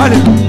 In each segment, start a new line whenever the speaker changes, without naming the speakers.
Alléluia.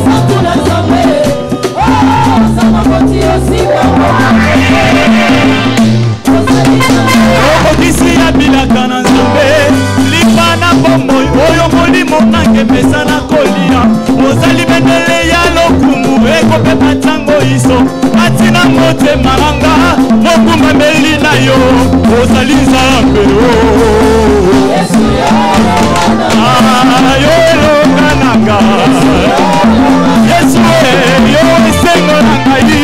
Santo
nanga mokumba melina yo ozali nzambe yo elonga nanga Yesu yo esengo na ngai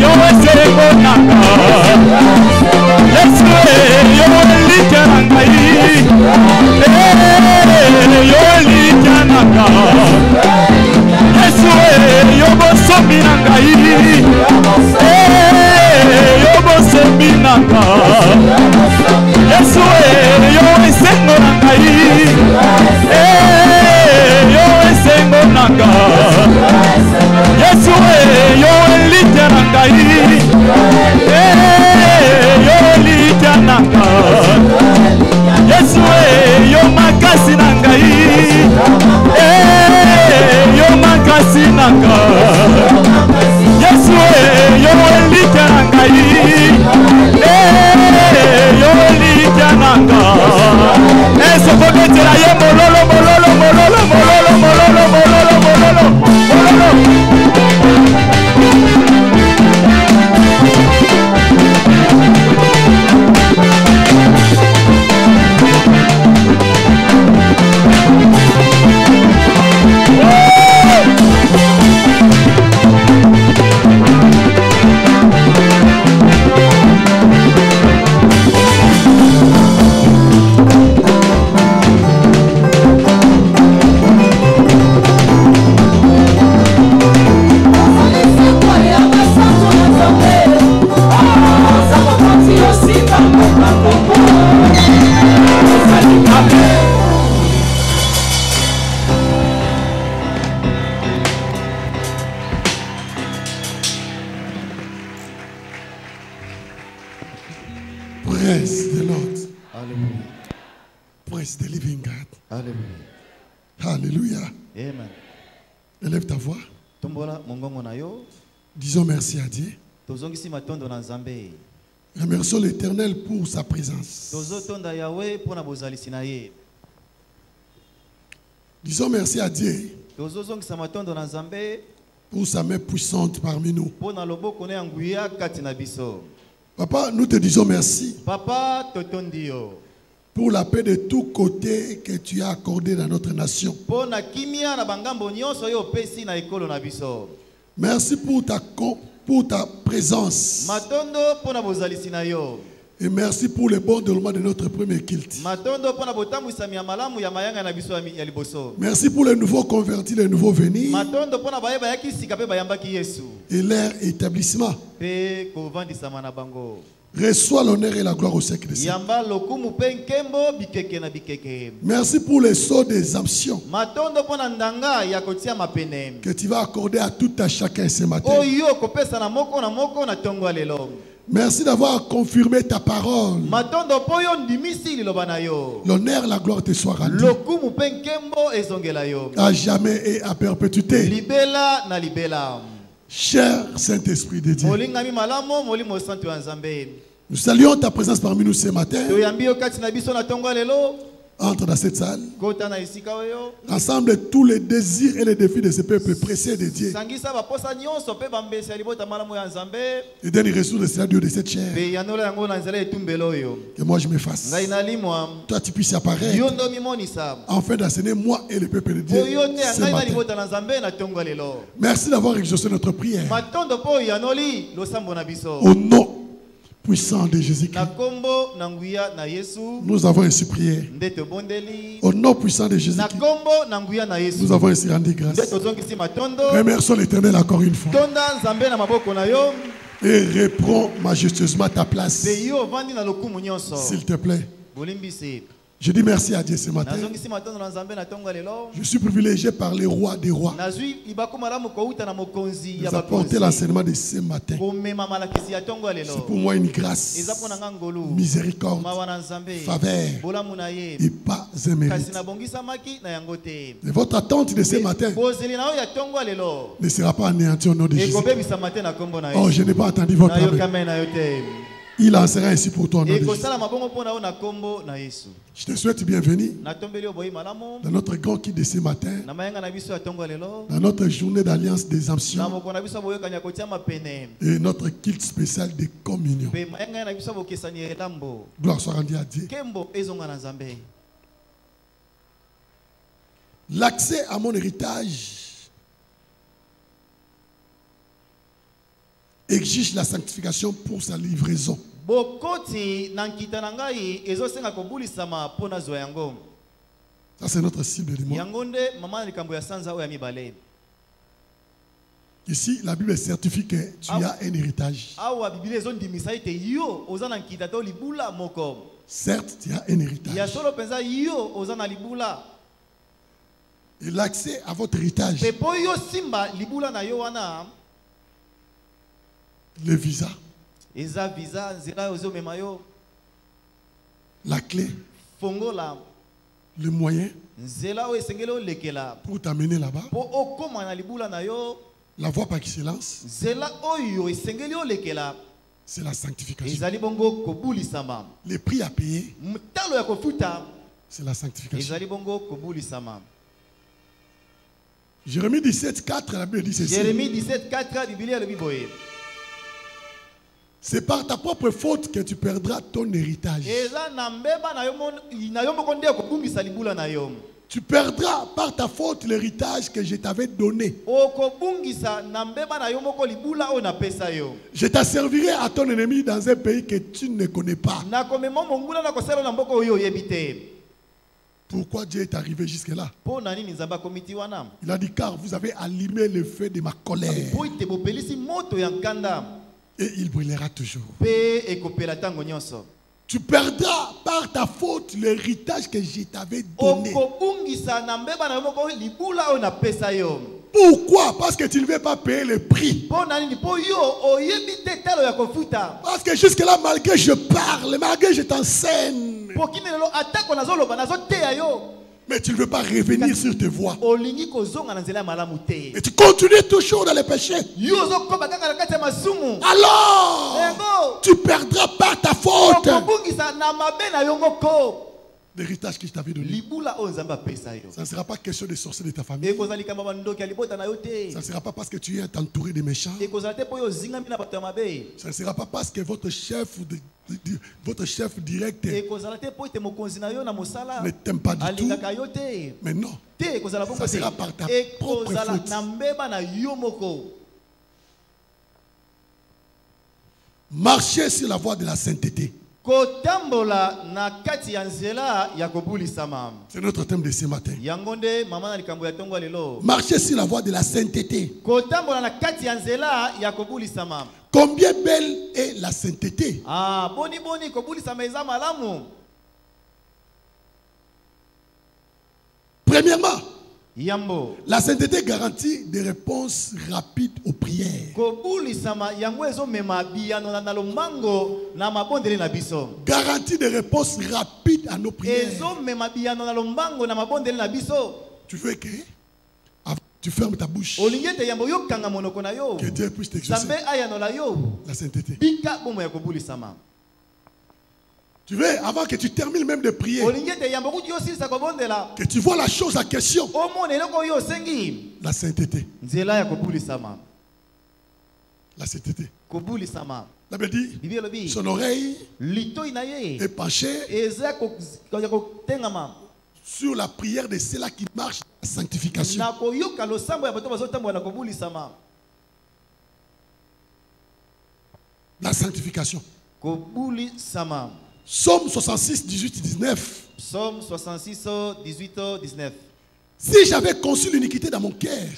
yo esengo nanga Yesu yo elika na ngai yo elika nanga Yesu yo bosomi na ngai yo bosomi na ngai Yesu yo esengo na ngai yo esengo na ngai Yesu yo elika na ngai yo elika na ngai Yesu yo makasi na ngai yo makasi na ngai Yesu yo elika na ngai yo elika na ngai eso koketela ye mololo mololo mololo mololo mololo mololo mololo mololo
Praise the Lord. Hallelujah. Praise the living God.
Hallelujah.
Hallelujah.
Amen.
Élève ta voix. Disons merci à Dieu. Remercions l'Éternel pour sa présence. Disons merci à Dieu pour sa main puissante parmi nous. Papa, nous te disons merci.
Papa,
pour la paix de tous côtés que tu as accordé dans notre nation. Merci pour ta présence. Et merci pour le bon déroulement de notre premier culte. Merci pour les nouveaux convertis, les nouveaux venus. Et leur établissement. Reçois l'honneur et la gloire au siècle des siècles. Merci pour les sceaux des exemptions que tu vas accorder à tout à chacun ce matin. Merci d'avoir confirmé ta parole. L'honneur et la gloire te soient rendus à jamais et à perpétuité. Cher Saint-Esprit de Dieu, nous saluons ta présence parmi nous ce matin. Entre dans cette salle. Rassemble tous les désirs et les défis de ce peuple pressé de Dieu. Et donne les ressources de cela Dieu de cette chair. Que moi je me fasse. Toi tu puisses apparaître. Afin d'enseigner moi et le peuple de Dieu ce matin. Merci d'avoir exaucé notre prière. Au nom puissant de Jésus-Christ, nous avons ainsi prié. Au nom puissant de Jésus-Christ, nous avons ainsi rendu grâce. Remercions l'Éternel encore une fois. Et reprends majestueusement ta place, s'il te plaît. Je dis merci à Dieu ce matin. Je suis privilégié par les rois des rois. Nous apporter l'enseignement de ce matin. C'est pour moi une grâce, miséricorde, faveur et pas un mérite. Et votre attente de ce matin ne sera pas anéantie au nom de Jésus. Oh, je n'ai pas entendu votre amen.
Il en sera ainsi pour toi. Je te souhaite bienvenue dans notre grand kit de ce matin, dans notre journée d'alliance des anciens et notre kit spécial de communion. Gloire soit rendue à Dieu. L'accès à mon héritage exige la sanctification pour sa livraison. Ça, c'est notre cible de moi. Ici, la Bible certifie que tu as un héritage. Certes, tu as un héritage. Et l'accès à votre héritage, le visa, la clé, le moyen pour t'amener là-bas, la voie par excellence, c'est la sanctification. Les prix à payer, c'est la sanctification. Jérémie 17:4, la Bible dit ceci.
Jérémie 17:4,
c'est par ta propre faute que tu perdras ton héritage. Tu perdras par ta faute l'héritage que je t'avais donné. Je t'asservirai à ton ennemi dans un pays que tu ne connais pas. Pourquoi Dieu est arrivé jusque-là? Il a dit, car vous avez allumé le feu de ma colère. Et il brûlera toujours. Tu perdras par ta faute l'héritage que je t'avais donné. Pourquoi? Parce que tu ne veux pas payer le prix. Parce que jusque-là, malgré je parle, malgré je t'enseigne, mais tu ne veux pas revenir sur tes voies. Et tu continues toujours dans les péchés. Alors, tu perdras par ta faute l'héritage que je t'avais donné. Ça ne sera pas question de sorciers de ta famille. Ça ne sera pas parce que tu es entouré de méchants. Ça ne sera pas parce que votre chef direct ne t'aime pas du tout. Mais non, ça sera par ta propre faute. Marchez sur la voie de la sainteté. C'est notre thème de ce matin. Marchez sur la voie de la sainteté. Combien belle est la sainteté? Premièrement, la sainteté garantit des réponses rapides aux prières. Garantit des réponses rapides à nos prières. Tu veux que tu fermes ta bouche, que Dieu puisse t'exaucer. La sainteté. Tu veux, avant que tu termines même de prier, que tu vois la chose en question. La sainteté. La sainteté. La Bible dit, son oreille est penchée sur la prière de ceux-là qui marchent la sanctification. La sanctification. Psaume 66, 18, 19.
Psaume 66, 18, 19.
Si j'avais conçu l'iniquité dans mon cœur, le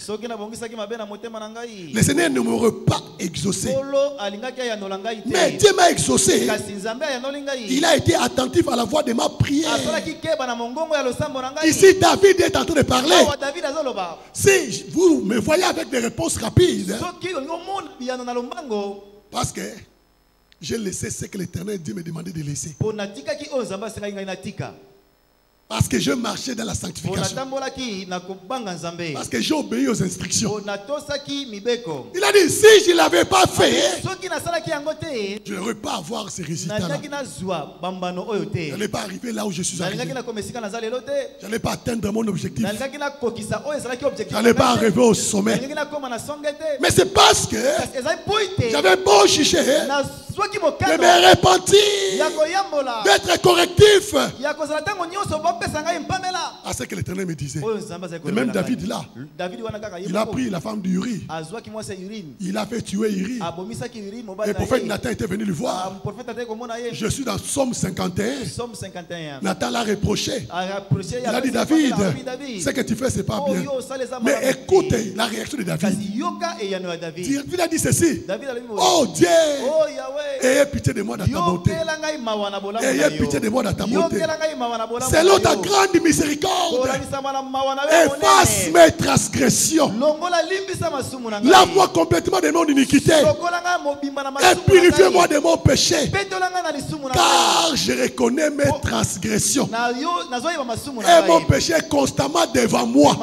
Seigneur ne m'aurait pas exaucé. Mais Dieu m'a exaucé. Il a été attentif à la voix de ma prière. Ici, David est en train de parler. Si vous me voyez avec des réponses rapides, parce que j'ai laissé ce que l'Éternel Dieu me demandait de laisser. Parce que je marchais dans la sanctification. Parce que j'ai obéi aux instructions. Il a dit, si je ne l'avais pas fait, je n'aurais pas avoir ces résultats-là. Je n'allais pas arriver là où je suis arrivé. Je n'allais pas atteindre mon objectif. Je n'allais pas arriver au sommet. Mais c'est parce que j'avais beau juger, de me repentir, d'être correctif à ce que l'Éternel me disait. Et même David là, il a pris la femme d'Uri. Il a fait tuer Uri. Et le prophète Nathan était venu le voir. Je suis dans Somme 51. Nathan l'a reproché. Il a dit, David, ce que tu fais, c'est pas bien. Mais écoute la réaction de David. David a dit ceci. Oh Dieu, ayez pitié de moi dans ta bonté. Ayez pitié de moi dans ta bonté. Selon ta grande miséricorde, efface mes transgressions. Lave-moi complètement de mon iniquité. Et purifie-moi de mon péché. Car je reconnais mes transgressions. Et mon péché est constamment devant moi.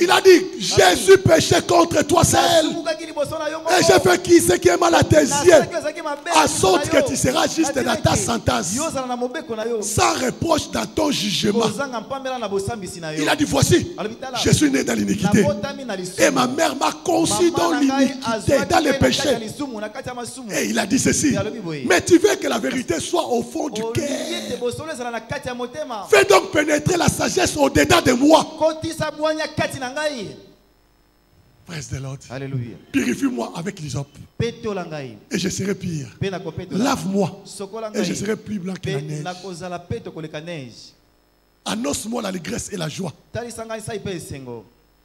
Il a dit, Jésus péché contre toi seul. Et j'ai fait ce qui est mal à tes yeux, à sorte que tu seras juste dans ta sentence, sans reproche dans ton jugement. Il a dit, voici, je suis né dans l'iniquité. Et ma mère m'a conçu dans l'iniquité, dans le péché. Et il a dit ceci, mais tu veux que la vérité soit au fond du cœur. Fais donc pénétrer la sagesse au-dedans de moi. Praise the Lord.
Alléluia.
Purifie-moi avec l'hysope. Et je serai pire. Lave-moi. Et je serai plus blanc que la neige. Annonce-moi l'allégresse et la joie.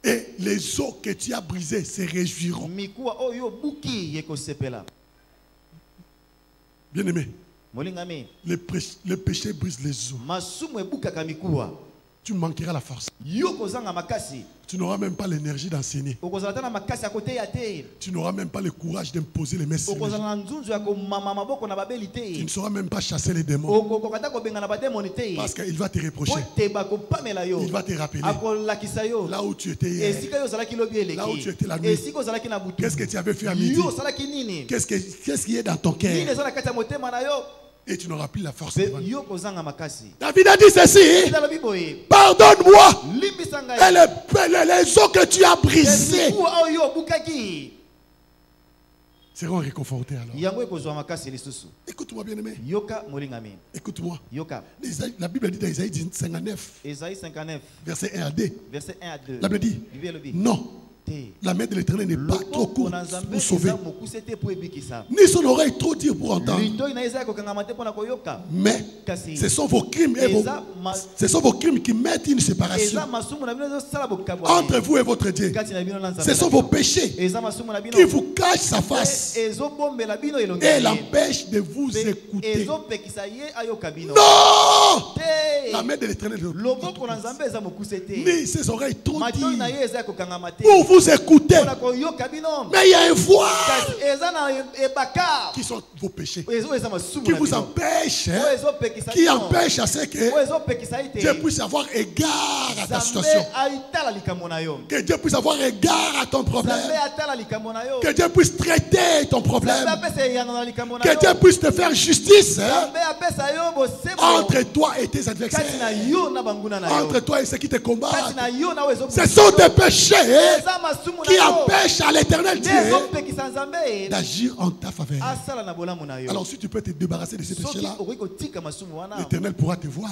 Et les os que tu as brisés se réjouiront. Bien-aimé, le péché brise les os. Tu manqueras la force. Tu n'auras même pas l'énergie d'enseigner. Tu n'auras même pas le courage d'imposer les messes. Tu ne sauras même pas chasser les démons. Parce qu'il va te reprocher. Il va te rappeler là où tu étais hier, là où tu étais la nuit. Qu'est-ce que tu avais fait à midi? Qu'est-ce qui est dans ton cœur? Et tu n'auras plus la force. David a dit ceci, pardonne-moi et les os que tu as brisés seront réconfortés alors. Écoute-moi bien aimé. Écoute-moi. La Bible dit dans Isaïe 59, verset 1 à 2. La Bible dit, non. La main de l'Éternel n'est pas trop courte pour sauver, ni son oreille trop dure pour entendre. Mais ce sont vos crimes qui mettent une séparation entre vous et votre Dieu. Ce sont vos péchés qui vous cachent sa face et l'empêchent de vous écouter. Non! La main de l'Éternel ni ses oreilles trop dures pour vous écouter. Mais il y a une voix qui sont vos péchés, qui vous empêche, qui empêche à ce que Dieu puisse avoir égard à ta situation, que Dieu puisse avoir égard à ton problème, que Dieu puisse traiter ton problème, que Dieu puisse te faire justice entre toi et tes adversaires, entre toi et ceux qui te combattent. Ce sont tes péchés qui empêchent à l'Éternel Dieu d'agir en ta faveur. Alors si tu peux te débarrasser de ces péchés-là, l'Éternel pourra te voir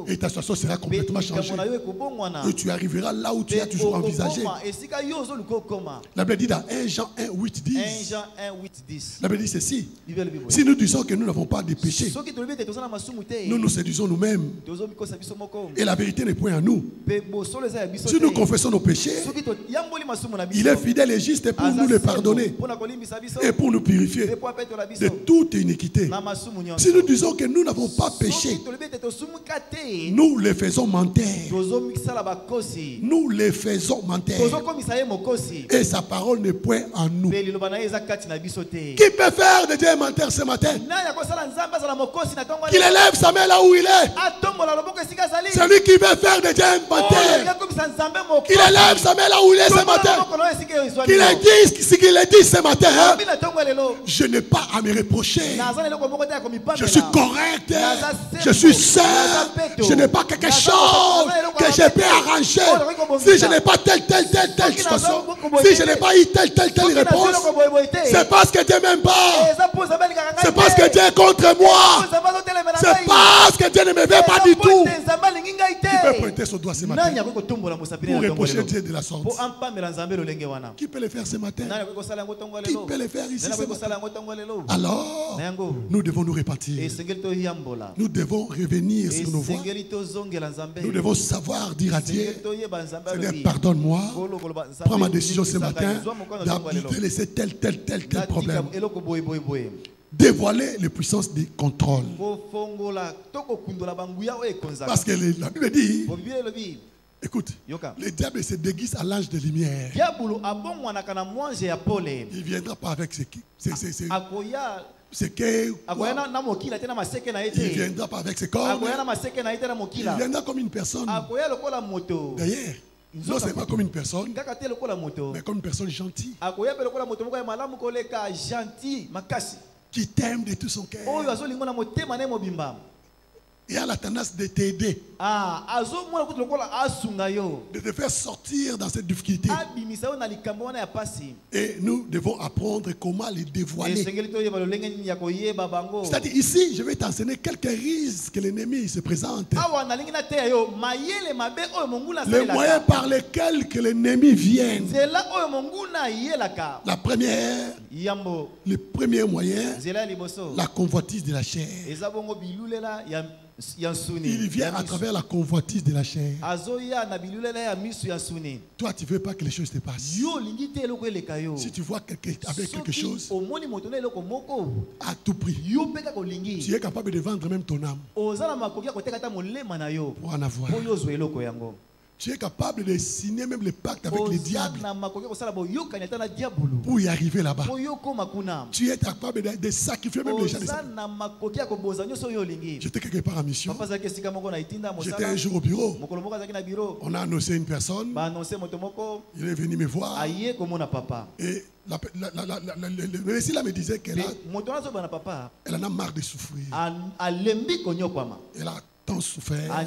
et ta situation sera complètement changée et tu arriveras là où tu as toujours envisagé. La Bible dit dans 1 Jean 1, 8, 10. La Bible dit ceci, si nous disons que nous n'avons pas de péché, nous nous séduisons nous-mêmes et la vérité n'est point en nous. Si nous confessons nos péchés, Il est fidèle et juste pour nous le pardonner et pour nous purifier de toute iniquité. Si nous disons que nous n'avons pas péché, nous les faisons mentir. Nous les faisons mentir. Et sa parole n'est point en nous. Qui peut faire de Dieu un menteur ce matin? Qu'il élève sa main là où il est. Celui qui veut faire de Dieu un menteur, qu'il élève sa main là où il est ce matin. Qu'il dise ce qu'il a dit ce matin. Je n'ai pas à me reprocher. Je suis correct. Je suis sain. Je n'ai pas quelque chose que je peux arranger. Si je n'ai pas telle situation, si je n'ai pas eu telle réponse, c'est parce que Dieu m'aime pas. C'est parce que Dieu est contre moi. C'est parce que Dieu ne me veut pas du tout. Qui peut pointer son doigt ce matin pour reprocher Dieu de la sorte? Qui peut le faire ce matin? Qui peut le faire ici ce matin? Alors, nous devons nous repentir. Nous devons revenir sur nos voies. Nous devons savoir dire à Dieu: Seigneur, pardonne-moi. Prends ma décision ce matin de laisser tel problème. Dévoiler les puissances des contrôles. Parce que la Bible dit, écoute, le diable se déguise à l'ange de lumière. Il ne viendra pas avec ce qui. Il ne viendra pas avec ses corps. Il viendra comme une personne. D'ailleurs, non seulement comme une personne, mais comme une personne gentille. Qui t'aime de tout son cœur. Il a la tendance de t'aider, de te faire sortir dans cette difficulté. Et nous devons apprendre comment les dévoiler. C'est-à-dire ici, je vais t'enseigner quelques risques que l'ennemi se présente. Les moyens par lesquels que l'ennemi vient. La première, le premier moyen, la convoitise de la chair. Il vient à travers la convoitise de la chair. Toi, tu ne veux pas que les choses te passent. Si tu vois quelqu'un avec quelque chose, à tout prix, tu es capable de vendre même ton âme pour en avoir. Tu es capable de signer même le pacte avec le diable pour y arriver là-bas. Tu es capable de sacrifier même les gens. J'étais quelque part en mission. J'étais un jour au bureau. On a annoncé une personne. Il est venu me voir. Et le récit là me disait qu'elle en a marre de souffrir. Elle a tant souffert.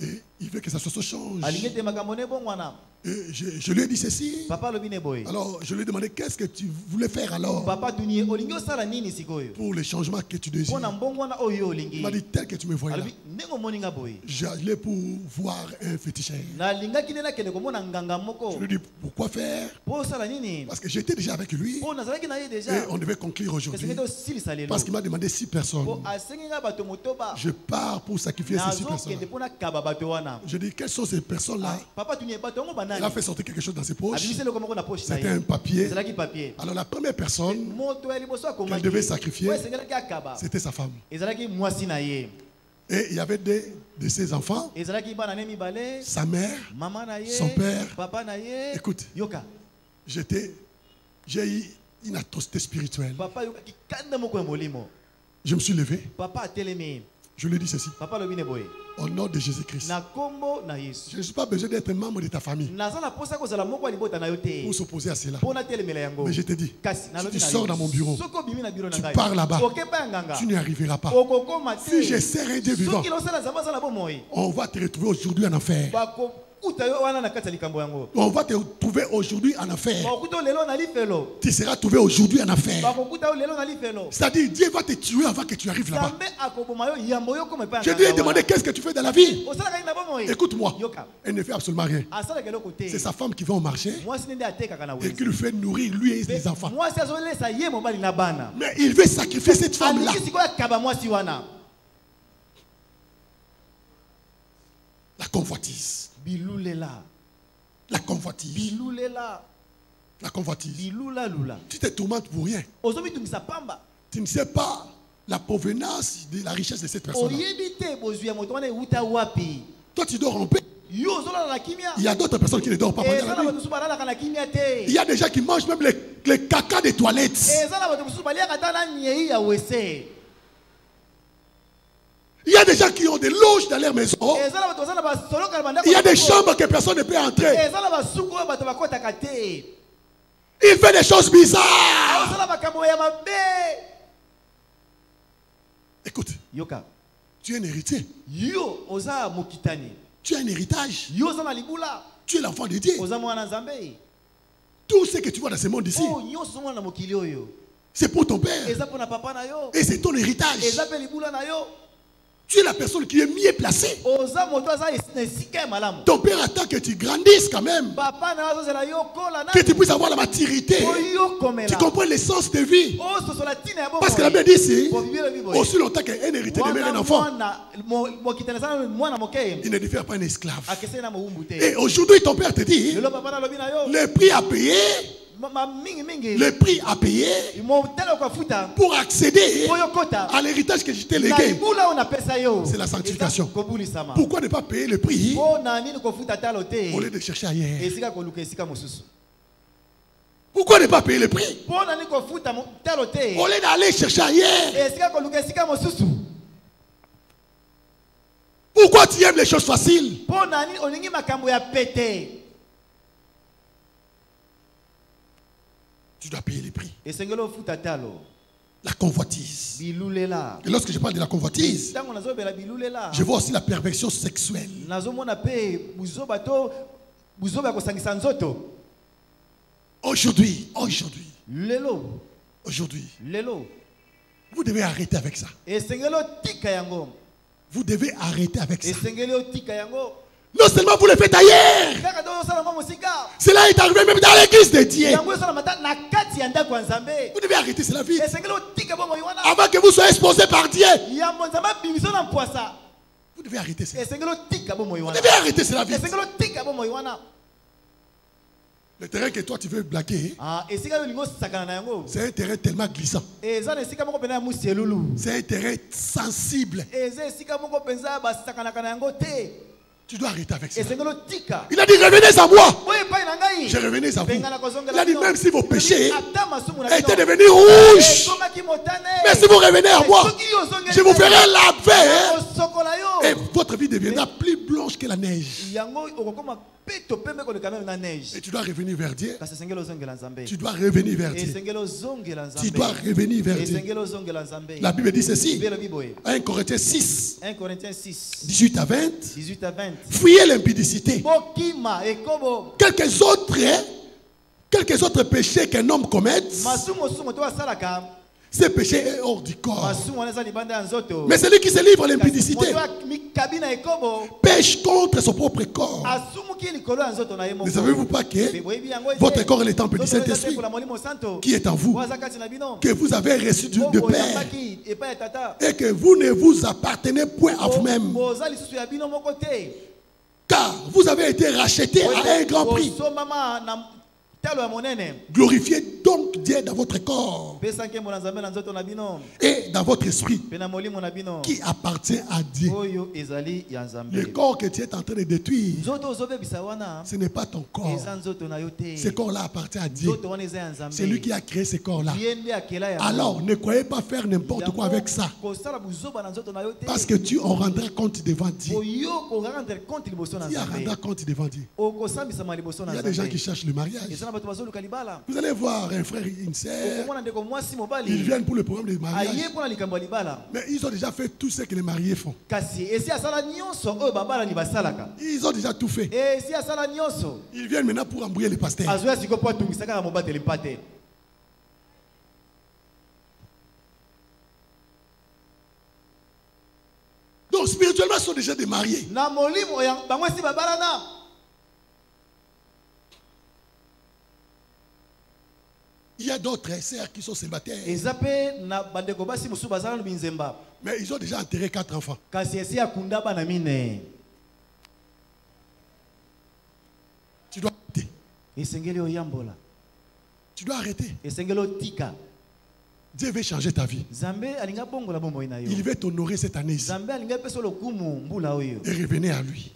Et il veut que sa situation change. Et je lui ai dit ceci. Alors je lui ai demandé qu'est-ce que tu voulais faire alors pour les changements que tu désires. Il m'a dit tel que tu me voyais là. J'allais pour voir un féticheur. Je lui ai dit pourquoi faire? Parce que j'étais déjà avec lui et on devait conclure aujourd'hui. Parce qu'il m'a demandé 6 personnes. Je pars pour sacrifier ces 6 personnes. Je dis quelles sont ces personnes là? Elle a fait sortir quelque chose dans ses poches. C'était un papier. Alors la première personne qu'elle devait sacrifier, c'était sa femme. Et il y avait de ses enfants, sa mère, son père. Écoute, j'ai eu une atrocité spirituelle. Je me suis levé. Je lui ai dit ceci. Au nom de Jésus-Christ. Je ne suis pas besoin d'être membre de ta famille pour s'opposer à cela. Mais je te dis, si tu sors dans mon bureau, tu pars là-bas, tu n'y arriveras pas. Si je sers un Dieu vivant, on va te retrouver aujourd'hui en enfer. On va te trouver aujourd'hui en affaire. Tu seras trouvé aujourd'hui en affaire. C'est-à-dire Dieu va te tuer avant que tu arrives là-bas. Je lui ai demandé qu'est-ce que tu fais dans la vie. Écoute-moi. Elle ne fait absolument rien. C'est sa femme qui va au marché et qui lui fait nourrir lui et ses enfants. Mais il veut sacrifier cette femme-là. La convoitise. La convoitise. La convoitise. Tu te tourmentes pour rien. Tu ne sais pas la provenance de la richesse de cette personne. Toi, tu dors en paix. Il y a d'autres personnes qui ne dorment pas pendant la nuit. Il y a des gens qui mangent même les caca des toilettes. Il y a des gens qui ont des loges dans leur maison. Il y a des chambres que personne ne peut entrer. Il fait des choses bizarres. Écoute, tu es un héritier. Tu as un héritage. Tu es l'enfant de Dieu. Tout ce que tu vois dans ce monde ici, c'est pour ton père. Et c'est ton héritage. Tu es la personne qui est mieux placée. Ton père attend que tu grandisses quand même. Que tu puisses avoir la maturité. Tu comprends l'essence de vie. Parce que la Bible dit ici, aussi longtemps qu'un héritier demeure un enfant, il ne diffère pas un esclave. Et aujourd'hui, ton père te dit, le prix à payer. Le prix à payer pour accéder à l'héritage que je t'ai légué, c'est la sanctification. Pourquoi ne pas payer le prix au lieu de chercher ailleurs? Pourquoi ne pas payer le prix au lieu d'aller chercher ailleurs? Pourquoi tu aimes les choses faciles? Tu dois payer les prix. La convoitise. Et lorsque je parle de la convoitise, je vois aussi la perversion sexuelle. Aujourd'hui, vous devez arrêter avec ça. Vous devez arrêter avec ça. Non seulement vous le faites ailleurs, cela est arrivé même dans l'église de Dieu. Vous devez arrêter cela vite. Avant que vous soyez exposé par Dieu. Vous devez arrêter cela. Vous devez arrêter cela vite. Le terrain que toi tu veux blaguer, c'est un terrain tellement glissant. C'est un terrain sensible. Tu dois arrêter avec ça. Il a dit revenez à moi. Je revenais à vous. Il a dit même si vos péchés étaient devenus rouges, mais si vous revenez à moi, je vous ferai laver et votre vie deviendra plus blanche que la neige. Et tu dois revenir vers Dieu. Tu dois revenir vers Dieu. Tu dois revenir vers Dieu. La Bible dit ceci. 1 Corinthiens 6, 18 à 20. Fuyez l'impudicité. Quelques autres péchés qu'un homme commette, ce péché est hors du corps. Mais celui qui se livre à l'impudicité pêche contre son propre corps. Ne savez-vous pas que votre corps est le temple du Saint-Esprit qui est en vous, que vous avez reçu de Père et que vous ne vous appartenez point à vous-même, car vous avez été racheté à un grand prix. Glorifiez donc Dieu dans votre corps et dans votre esprit qui appartient à Dieu. Le corps que tu es en train de détruire, ce n'est pas ton corps. Ce corps-là appartient à Dieu. C'est lui qui a créé ce corps-là. Alors ne croyez pas faire n'importe quoi avec ça, parce que tu en rendras compte devant Dieu. Tu en rendras compte devant Dieu. Il y a des gens qui cherchent le mariage. Vous allez voir un frère et une sœur, ils viennent pour le programme de mariage, mais ils ont déjà fait tout ce que les mariés font. Ils ont déjà tout fait. Ils viennent maintenant pour embrouiller les pasteurs. Donc spirituellement, ils sont déjà des mariés. Il y a d'autres sœurs qui sont célibataires. Mais ils ont déjà enterré 4 enfants. Tu dois Tu dois arrêter. Dieu veut changer ta vie. Il veut t'honorer cette année ici. Et revenez à lui.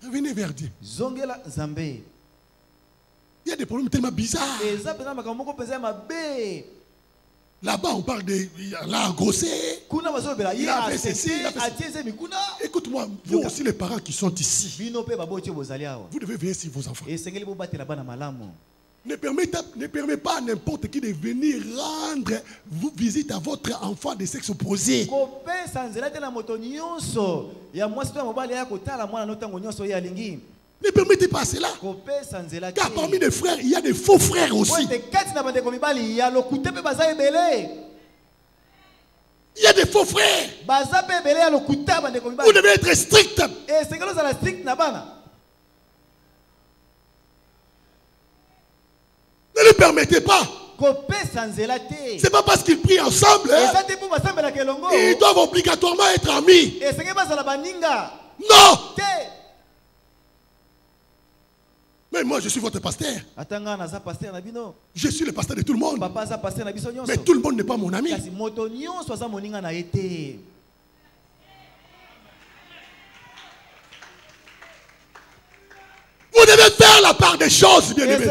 Revenez vers Dieu. Il y a des problèmes tellement bizarres. Là-bas, on parle de. Il a grossé. Il a fait ceci. Écoute-moi, vous aussi, les parents qui sont ici, vous devez veiller sur vos enfants. Ne permettez pas à n'importe qui de venir rendre visite à votre enfant de sexe opposé. Ne permettez pas cela. Car parmi les frères, il y a des faux frères aussi. Il y a des faux frères. Vous devez être strict. Ne le permettez pas. C'est pas parce qu'ils prient ensemble. Ils doivent obligatoirement être amis. Non. Mais moi je suis votre pasteur. Je suis le pasteur de tout le monde. Mais tout le monde n'est pas mon ami. Vous devez faire la part des choses, bien aimé.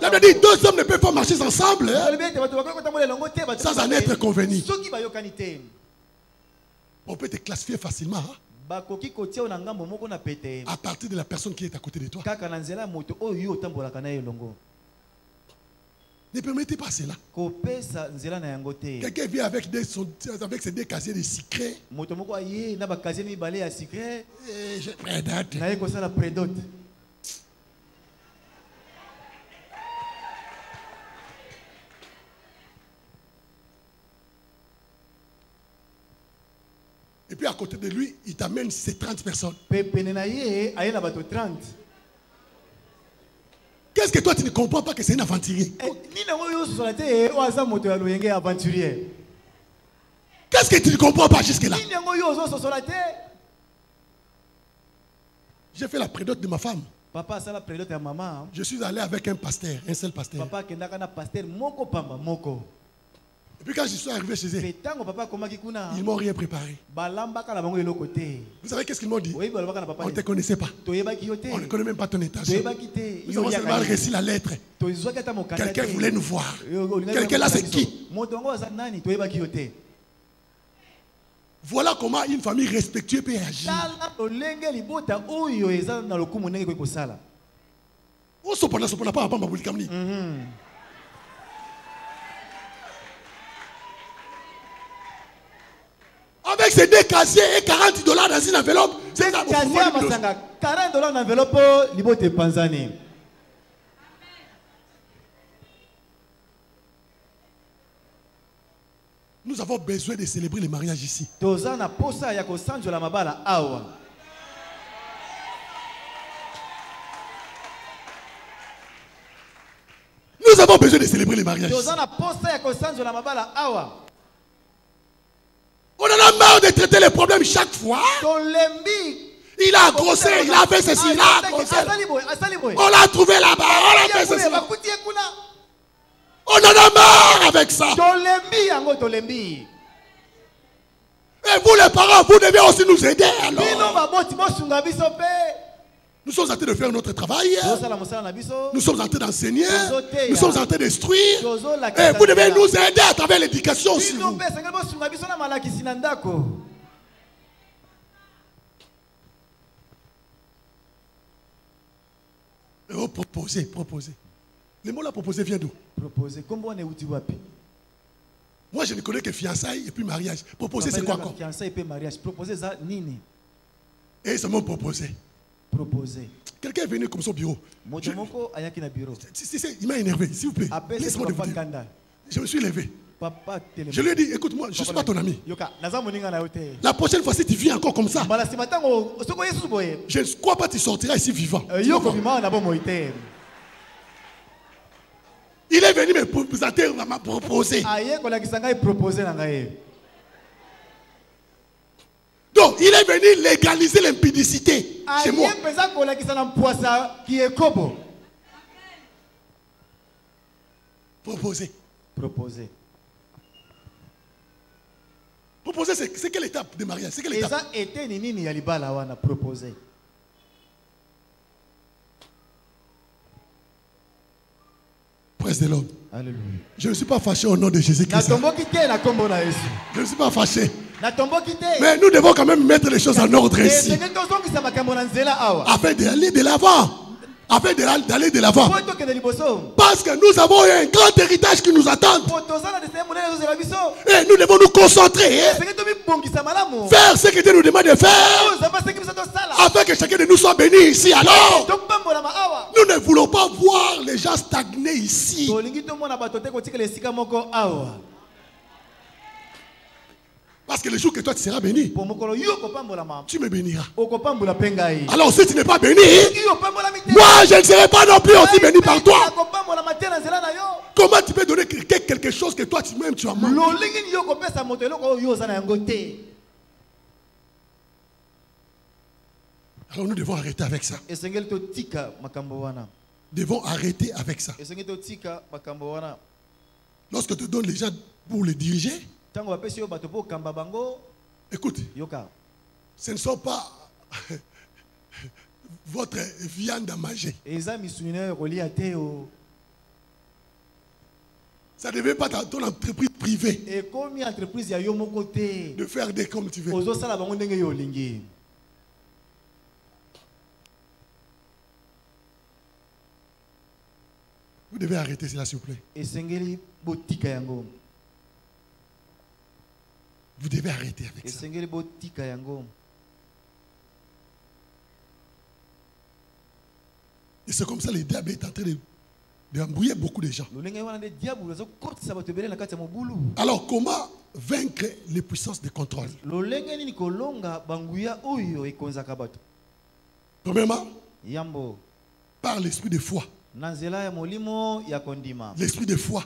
J'avais dit, deux hommes ne peuvent pas marcher ensemble sans en être convenus. On peut te classifier facilement. À partir de la personne qui est à côté de toi. Ne permettez pas cela. Quelqu'un vient avec ses deux casiers de secrets. Je prédote. Et puis à côté de lui, il t'amène ces 30 personnes. Qu'est-ce que toi tu ne comprends pas que c'est un aventurier? Qu'est-ce que tu ne comprends pas jusque-là? J'ai fait la prédote de ma femme. Je suis allé avec un pasteur, un seul pasteur. Et puis quand je suis arrivé chez eux, ils m'ont rien préparé. Vous savez qu'est-ce qu'ils m'ont dit? On ne te connaissait pas. On ne connaît même pas ton étage. Nous avons seulement reçu la lettre. Quelqu'un voulait nous voir. Quelqu'un là, c'est qui? Voilà comment une famille respectueuse peut agir. Avec ces deux casiers et $40 dans une enveloppe, c'est $40 dans l'enveloppe. Nous avons besoin de célébrer le mariage ici. Nous avons besoin de célébrer le mariage ici. On en a marre de traiter les problèmes chaque fois. Il a grossé, il a fait ceci, il a grossé. On l'a trouvé là-bas, on l'a fait ceci. On en a marre avec ça. Et vous les parents, vous devez aussi nous aider alors. Nous sommes en train de faire notre travail. Nous sommes en train d'enseigner. Nous sommes en train d'instruire. Et vous devez nous aider à travers l'éducation aussi. Oh, proposer. Le mot là proposer vient d'où? Moi je ne connais que fiançailles et puis mariage. Proposer c'est quoi encore? Fiançailles et puis mariage. Proposer ça nini. Et c'est mon proposer. Quelqu'un est venu comme son bureau. Il m'a énervé, s'il vous plaît. Laisse-moi vous dire. Je me suis levé. Je lui ai dit, écoute-moi, je ne suis pas ton ami. La prochaine fois, si tu viens encore comme ça, je ne crois pas que tu sortiras ici vivant. Il est venu me présenter, m'a proposé. Donc, il est venir légaliser l'impudicité chez moi. Proposer.
Proposer.
Proposer, c'est quelle étape de mariage? C'est quelle étape?
Proposer.
Praise the Lord. Alléluia. Je ne suis pas fâché au nom de Jésus-Christ. Je ne suis pas fâché. Mais nous devons quand même mettre les choses en ordre ici. Afin d'aller de l'avant. Afin d'aller de l'avant. Parce que nous avons un grand héritage qui nous attend. Et nous devons nous concentrer. Faire ce que Dieu nous demande de faire. Afin que chacun de nous soit béni ici. Alors, nous ne voulons pas voir les gens stagner ici. Parce que le jour que toi tu seras béni, tu me béniras. Alors si tu n'es pas béni, moi je ne serai pas non plus aussi béni par toi. Comment tu peux donner quelque chose que toi tu-même tu as manqué? Alors nous devons arrêter avec ça. Devons arrêter avec ça. Lorsque tu donnes les gens pour les diriger, écoute, ce ne sont pas votre viande à manger. Ça ne devait pas être ton entreprise privée de faire des comme tu veux. Vous devez arrêter cela, s'il vous plaît. Vous devez arrêter avec ça. Et c'est comme ça que le diable est en train d'embrouiller beaucoup de gens. Alors, comment vaincre les puissances de contrôle? Premièrement, par l'esprit de foi. L'esprit de foi.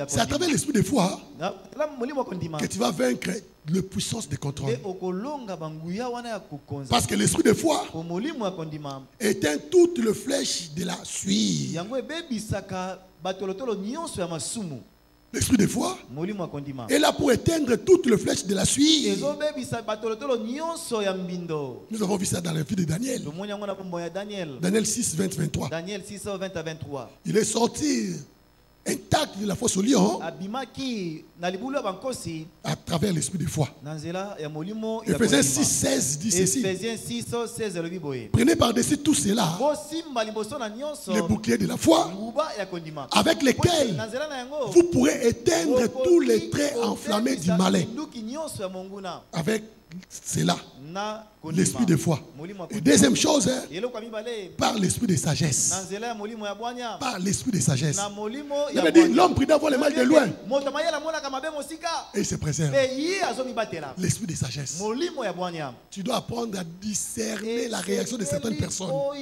C'est à travers l'esprit de foi que tu vas vaincre les puissances de contrôle. Parce que l'esprit de foi éteint toutes les flèches de la suie. L'esprit de foi est là pour éteindre toutes les flèches de la suie. Nous avons vu ça dans le film de Daniel. Daniel 6, 20, 23. Il est sorti intact de la fosse au lion à travers l'esprit de foi. Ephésiens 6, 16 dit ceci. Prenez par-dessus tout cela le bouclier de la foi avec lesquels vous pourrez éteindre tous les traits enflammés du malin. Avec cela, l'esprit de foi. Et deuxième chose, par l'esprit de sagesse. Par l'esprit de sagesse. Il avait dit, l'homme prudent voit le mal de loin et il se préserve. L'esprit de sagesse. Tu dois apprendre à discerner la réaction de certaines personnes. Vous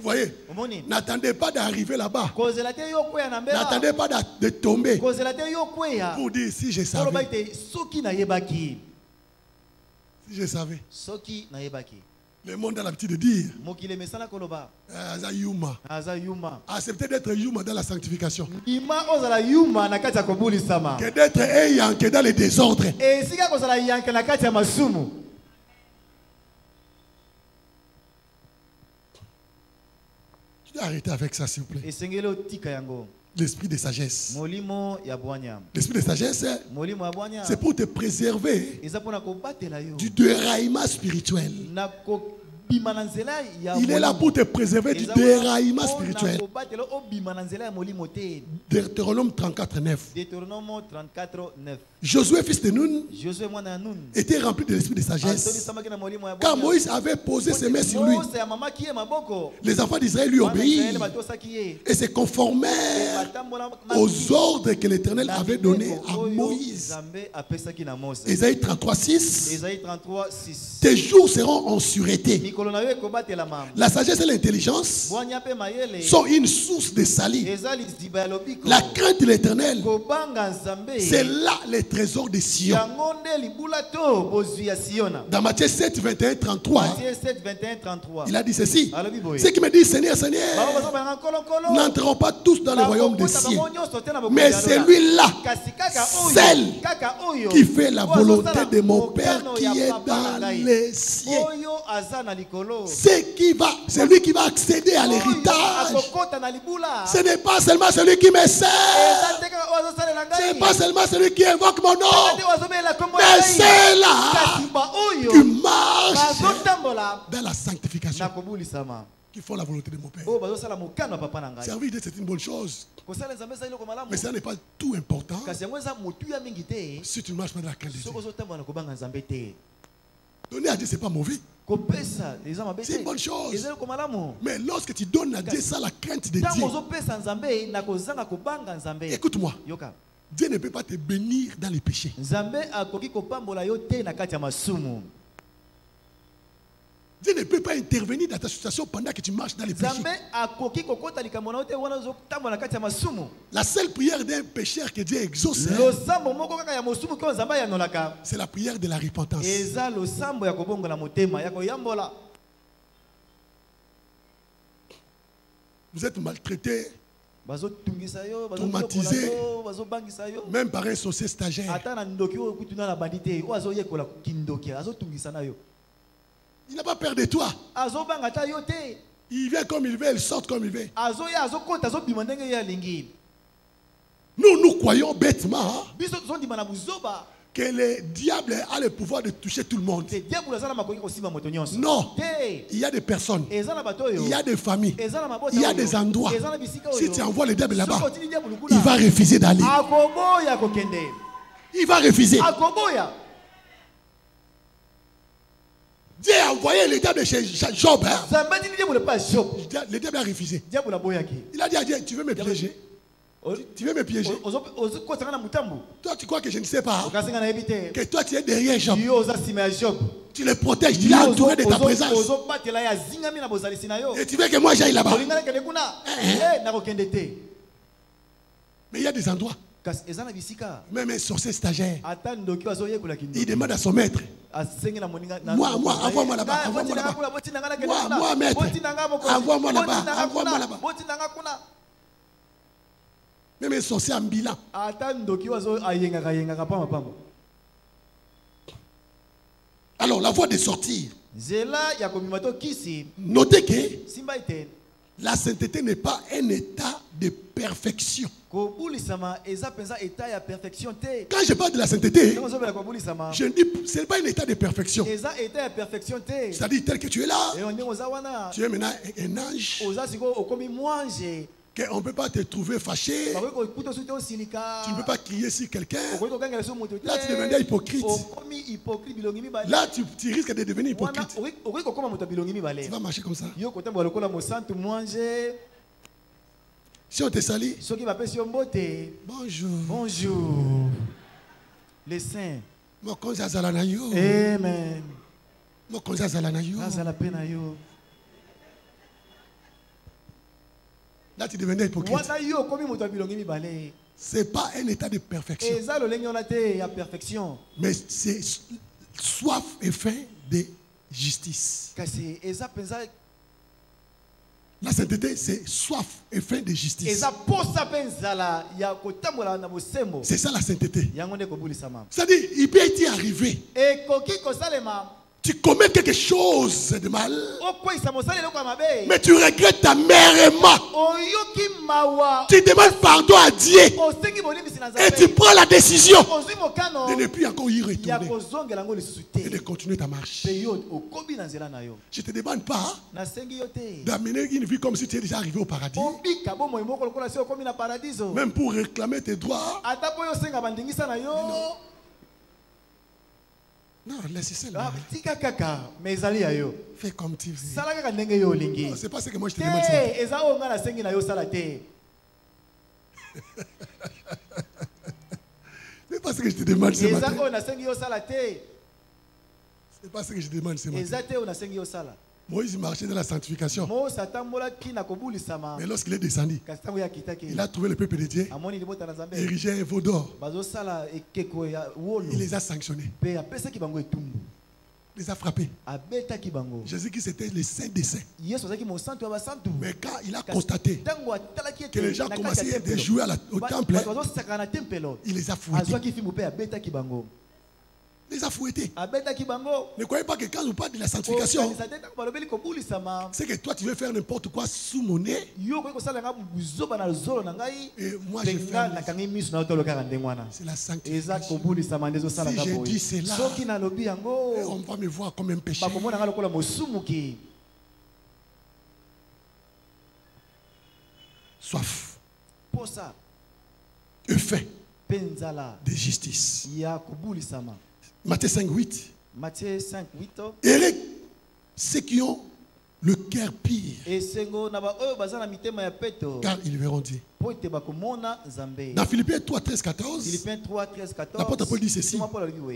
voyez, n'attendez pas d'arriver là-bas. N'attendez pas de tomber pour dire si je savais. Si je savais. Le monde a l'habitude de dire accepter d'être Yuma dans la sanctification que d'être Eyanke dans les désordres. Tu dois arrêter avec ça, s'il vous plaît. L'esprit de sagesse. L'esprit de sagesse, c'est pour te préserver du déraillement spirituel. Il est là pour te préserver du déraillement spirituel. Deutéronome 34, 9. Josué, fils de Nun, était rempli de l'esprit de sagesse. Car Moïse avait posé ses mains sur lui. Les enfants d'Israël lui obéirent et se conformèrent aux ordres que l'Éternel avait donnés à Moïse. Ésaïe 33, 6. Tes jours seront en sûreté. La sagesse et l'intelligence sont une source de salut. La crainte de l'Éternel, c'est là les trésors de Sion. Dans Matthieu 7, 21, 33, il a dit ceci. Ceux qui me disent Seigneur, Seigneur, n'entreront pas tous dans le royaume des cieux, mais celui-là, celle qui fait la volonté de mon Père qui est dans les cieux. C'est lui qui va accéder à l'héritage. Ce n'est pas seulement celui qui me sert. Ce n'est pas seulement celui qui invoque mon nom. Mais c'est là qui marche dans la sanctification, qui font la volonté de mon Père. Servir Dieu, c'est une bonne chose. Mais ça n'est pas tout important si tu ne marches pas dans la crainte de Dieu. Donner à Dieu, ce n'est pas mauvais. C'est une bonne chose. Mais lorsque tu donnes à Dieu ça, la crainte de Dieu, écoute-moi, Dieu ne peut pas te bénir dans les péchés. Dieu ne peut pas intervenir dans ta situation pendant que tu marches dans les péchés. La seule prière d'un pécheur que Dieu exauce, c'est la prière de la repentance. Vous êtes maltraité, traumatisé, même par un sorcier stagiaire. Il n'a pas peur de toi. Il vient comme il veut, il sort comme il veut. Nous croyons bêtement que le diable a le pouvoir de toucher tout le monde. Non. Il y a des personnes, il y a des familles, il y a des endroits. Si tu envoies le diable là-bas, il va refuser d'aller. Il va refuser. Dieu a envoyé le diable chez Job. Le diable a refusé. Il a dit à Dieu, tu veux me piéger? Tu veux me piéger? Toi, tu crois que je ne sais pas que toi, tu es derrière Job. Tu le protèges, tu l'as entouré de ta présence. Et tu veux que moi j'aille là-bas? Mais il y a des endroits. Même un sorcier stagiaire, il demande à son maître, moi, envoie-moi là-bas, envoie-moi là-bas. Moi, maître, envoie-moi là-bas, envoie-moi là-bas. Même un sorcier ambulant. Alors, la voie de sortir. Notez que la sainteté n'est pas un état de perfection. Quand je parle de la sainteté, je dis ce n'est pas un état de perfection. C'est-à-dire tel que tu es là, tu es maintenant un ange. On ne peut pas te trouver fâché. Tu ne peux pas crier sur quelqu'un. Là, tu deviens hypocrite. Là, tu risques de devenir hypocrite. Tu vas marcher comme ça. Si on te salue, bonjour.
Bonjour. Les saints.
Amen. Là, tu devenais hypocrite. Ce n'est pas un état de perfection. Mais c'est soif et faim de justice. La sainteté, c'est soif et faim de justice. C'est ça la sainteté. C'est-à-dire, il peut y arriver. Tu commets quelque chose de mal, mais tu regrettes amèrement. Tu demandes pardon à Dieu et tu prends la décision de ne plus encore y retourner et de continuer ta marche. Je ne te demande pas d'amener une vie comme si tu es déjà arrivé au paradis, même pour réclamer tes droits. Non, laisse ça. Fais comme tu veux. Non, c'est pas ce que moi je te demande. C'est pas ce que je te demande ce matin. C'est pas ce que je demande ce matin. Moïse marchait dans la sanctification. Mais lorsqu'il est descendu, il a trouvé le peuple de Dieu, érigé un veau d'or. Il les a sanctionnés. Il les a frappés. Jésus-Christ était le saint des saints. Mais quand il a constaté que les gens commençaient à jouer au temple, il les a fouettés. Les a fouettés. Ne croyez pas que quand on parle de la sanctification, c'est que toi tu veux faire n'importe quoi sous mon nez. Et moi je fais. C'est la sanctification. Si je dis cela, on va me voir comme un péché. Soif. Effet de justice. Matthieu 5:8. Et ceux qui ont le cœur pire, car ils verront Dieu. Dans Philippiens 3:13-14, l'apôtre Paul dit ceci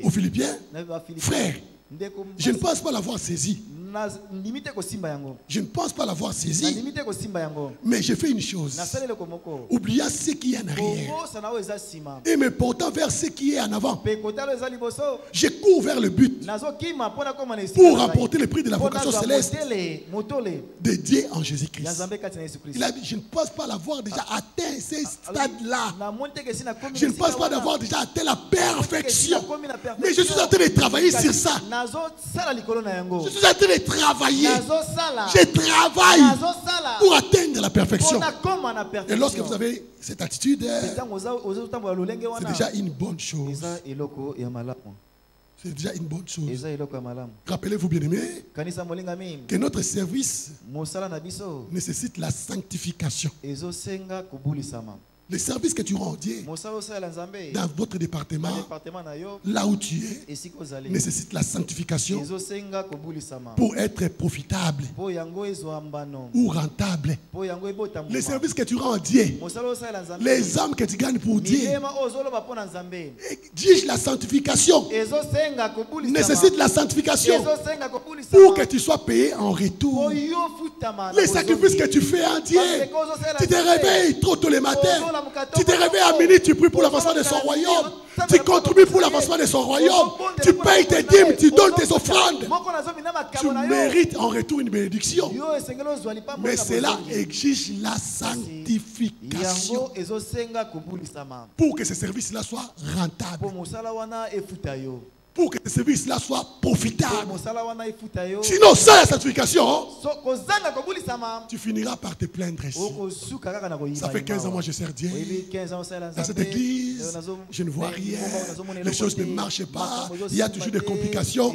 aux Philippiens: frère, je ne pense pas l'avoir saisi. Je ne pense pas l'avoir saisi. Mais j'ai fait une chose. Oubliant ce qui est en arrière et me portant vers ce qui est en avant, je cours vers le but pour remporter le prix de la vocation céleste de Dieu en Jésus-Christ. Il a dit: je ne pense pas l'avoir déjà atteint ce stade-là. Je ne pense pas d'avoir déjà atteint la perfection. Mais je suis en train de travailler sur ça. Je suis en train de travailler. Je travaille pour atteindre la perfection. Et lorsque vous avez cette attitude, c'est déjà une bonne chose. C'est déjà une bonne chose. Rappelez-vous, bien-aimés, que notre service nécessite la sanctification. Le service que tu rends Dieu dans votre département, là où tu es, nécessite la sanctification pour être profitable ou rentable. Le service que tu rends Dieu, les âmes que tu gagnes pour Dieu, dis la sanctification, nécessite la sanctification pour que tu sois payé en retour. Les sacrifices que tu fais en Dieu, tu te réveilles trop tôt le matin. Tu te réveilles à minuit, tu pries pour l'avancement de son royaume. Tu contribues pour l'avancement de son royaume. Tu payes tes dîmes, tu donnes tes offrandes. Tu mérites en retour une bénédiction. Mais cela exige la sanctification pour que ce service-là soit rentable. Pour que ce service-là soit profitable. Sinon, sans la sanctification, tu finiras par te plaindre ici. Ça fait 15 ans, moi je sers Dieu. Dans cette église, je ne vois rien. Les choses ne marchent pas. Il y a toujours des complications.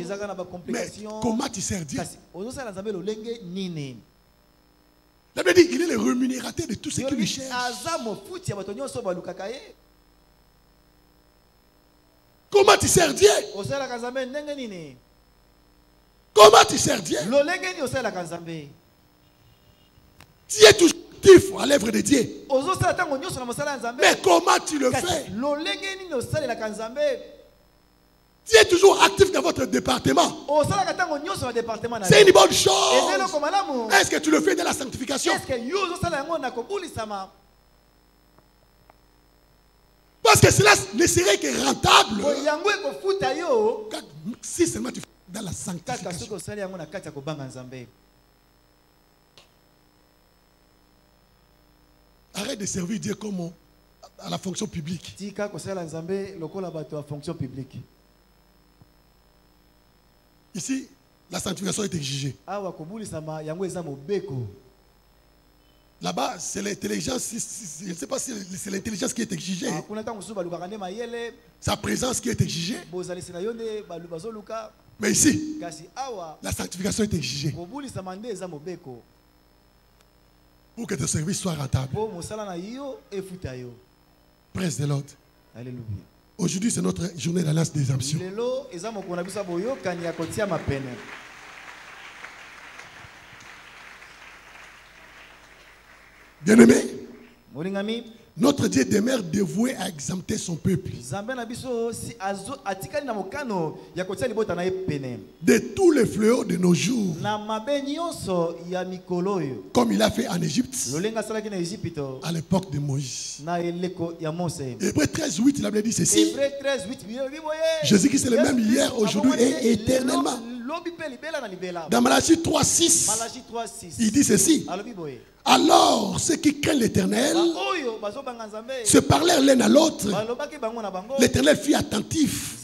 Mais comment tu sers Dieu? La Bible dit qu'il est le rémunérateur de tout ce qui lui cherche. Comment tu sers Dieu? Comment tu sers Dieu? Tu es toujours actif à l'œuvre de Dieu. Mais comment tu le fais? Tu es toujours actif dans votre département. C'est une bonne chose. Est-ce que tu le fais dans la sanctification? Parce que cela ne serait que rentable si seulement tu fais dans la sanctification. Arrête de servir Dieu comme à la fonction publique. Ici, la sanctification est exigée. Là-bas, c'est l'intelligence, je ne sais pas si c'est l'intelligence qui est exigée. Sa présence qui est exigée. Mais ici, la sanctification est exigée. Pour que ton service soit rentable. Praise the Lord.
Alléluia.
Aujourd'hui, c'est notre journée d'alliance des exemptions. Bien-aimé, Notre Dieu demeure dévoué à exempter son peuple de tous les fléaux de nos jours, comme il a fait en Égypte à l'époque de Moïse. Hébreux 13:8, la Bible dit ceci: Jésus-Christ est le même hier, aujourd'hui et éternellement. Dans Malachie 3:6, il dit ceci: alors ceux qui craignent l'Éternel se parlèrent l'un à l'autre. L'Éternel fut attentif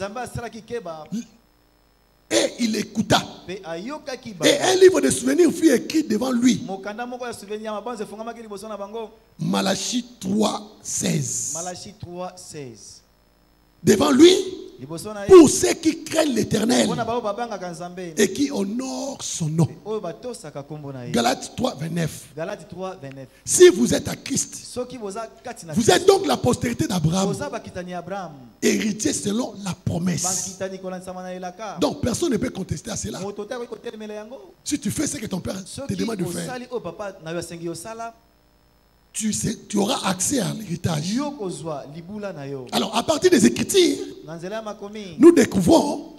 et il écouta. Et un livre de souvenirs fut écrit devant lui. Malachie 3:16. Devant lui, pour ceux qui craignent l'Éternel et qui honorent son nom. Galates 3:29. Si vous êtes à Christ, vous êtes donc la postérité d'Abraham, héritier selon la promesse. Donc personne ne peut contester à cela. Si tu fais ce que ton père te demande de faire, tu auras accès à l'héritage. Alors, à partir des Écritures, nous découvrons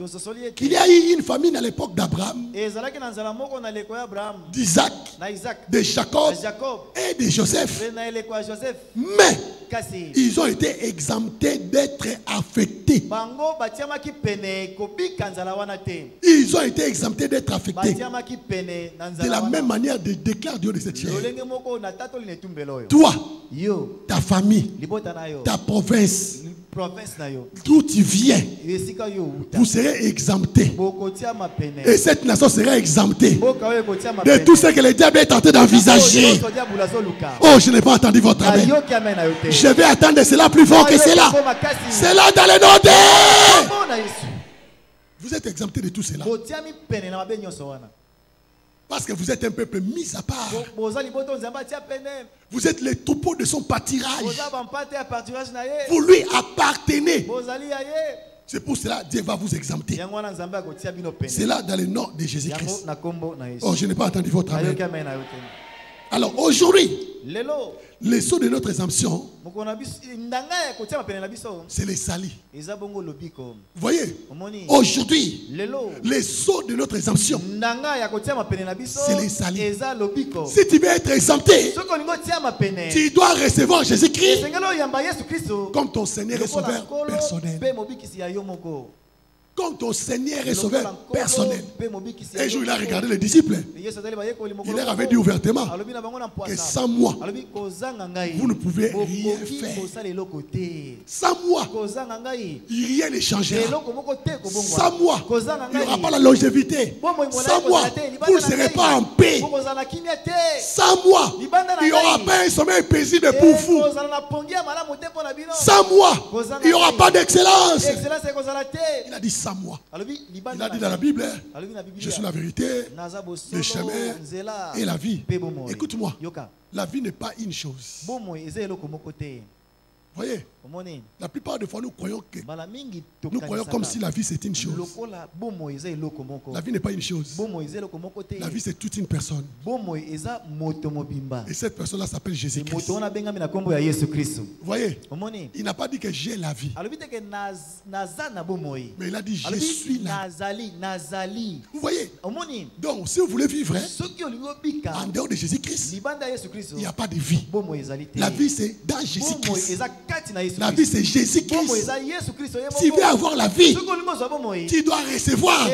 qu'il y a eu une famine à l'époque d'Abraham, d'Isaac, de Jacob et de Joseph. Mais ils ont été exemptés d'être affectés. Ils ont été exemptés d'être affectés. De la même manière, déclare Dieu de cette chair. Toi, ta famille, ta province, d'où tu viens, vous serez exemptés. Et cette nation sera exemptée de tout ce que le diable est tenté d'envisager. Oh, je n'ai pas entendu votre amen. Je vais attendre cela plus fort que cela. C'est là dans le nom de... Vous êtes exemptés de tout cela. Parce que vous êtes un peuple mis à part. Vous êtes les troupeaux de son pâturage. Vous lui appartenez. C'est pour cela que Dieu va vous exempter. C'est là dans le nom de Jésus-Christ. Oh, je n'ai pas entendu votre amen. Alors aujourd'hui, les sceaux de notre exemption, c'est les salis. Vous voyez, aujourd'hui, les sceaux de notre exemption, c'est les salis. Si tu veux être exempté, tu dois recevoir Jésus-Christ comme ton Seigneur et Sauveur personnel. Comme ton Seigneur et Sauveur personnel. Un jour, il a regardé les disciples. Il leur avait dit ouvertement que sans moi, vous ne pouvez rien faire. Sans moi, rien ne changera. Sans moi, il n'y aura pas la longévité. Sans moi, vous ne serez pas en paix. Sans moi, il n'y aura pas un sommeil paisible pour vous. Sans moi, il n'y aura pas d'excellence. Il a dit sans moi. Il a dit dans la Bible, je suis la vérité, le chemin et la vie. Écoute-moi, la vie n'est pas une chose. Voyez, la plupart des fois nous croyons comme si la vie c'était une chose. La vie n'est pas une chose. La vie c'est toute une personne. Et cette personne-là s'appelle Jésus-Christ. Voyez, il n'a pas dit que j'ai la vie. Mais il a dit je suis là. Vous voyez, donc si vous voulez vivre en dehors de Jésus-Christ, il n'y a pas de vie. La vie c'est dans Jésus-Christ. La vie c'est Jésus-Christ. Si tu veux avoir la vie, tu dois recevoir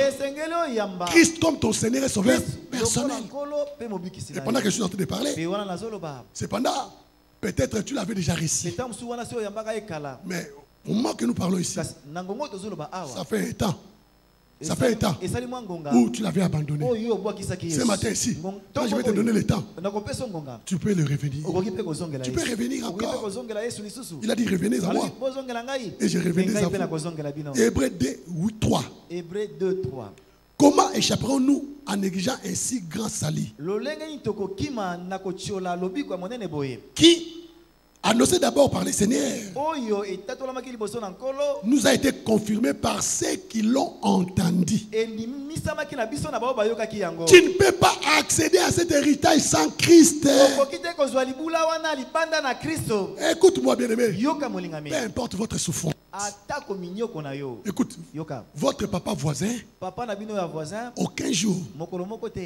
Christ comme ton Seigneur et Sauveur personnel. Et pendant que je suis en train de parler, cependant, peut-être tu l'avais déjà reçu. Mais au moment que nous parlons ici, ça fait un temps. Ça fait un temps où tu l'avais abandonné. Ce matin ici, quand je vais te donner le temps, tu peux le revenir. Tu peux revenir encore. Il a dit revenez à moi. Et je revenais à vous. Hébreux 2:3. Comment échapperons-nous en négligeant un si grand salut qui, annoncé d'abord par le Seigneur, nous a été confirmé par ceux qui l'ont entendu. Tu ne peux pas accéder à cet héritage sans Christ. Écoute-moi, bien-aimé. Peu importe votre souffrance. Écoute, votre papa voisin, aucun jour,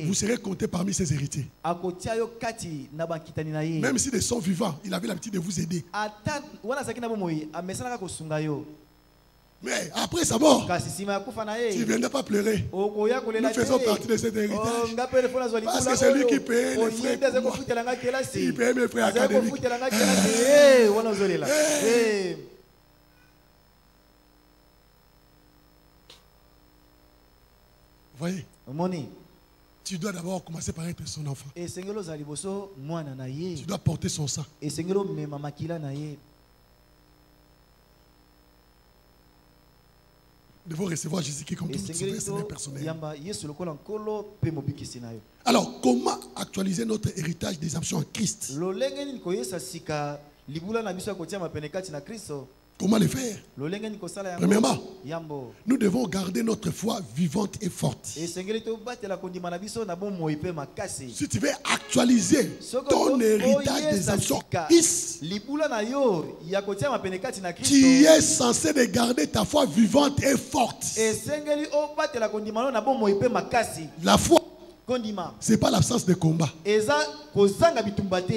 vous serez compté parmi ses héritiers. Même si de son vivant, il avait l'habitude de vous aider. Mais après sa mort, tu ne viendras pas pleurer. Nous faisons partie de cet héritage. Parce que c'est lui qui paye les frais. Il paye mes frais académiques. Voyez, tu dois d'abord commencer par être son enfant. Tu dois porter son sang. Nous devons recevoir Jésus qui comme tout Seigneur personnel. Alors, comment actualiser notre héritage des actions en Christ? Comment le faire? Premièrement, nous devons garder notre foi vivante et forte. Si tu veux actualiser ton héritage des actions, tu es censé de garder ta foi vivante et forte. La foi, ce n'est pas l'absence de combat,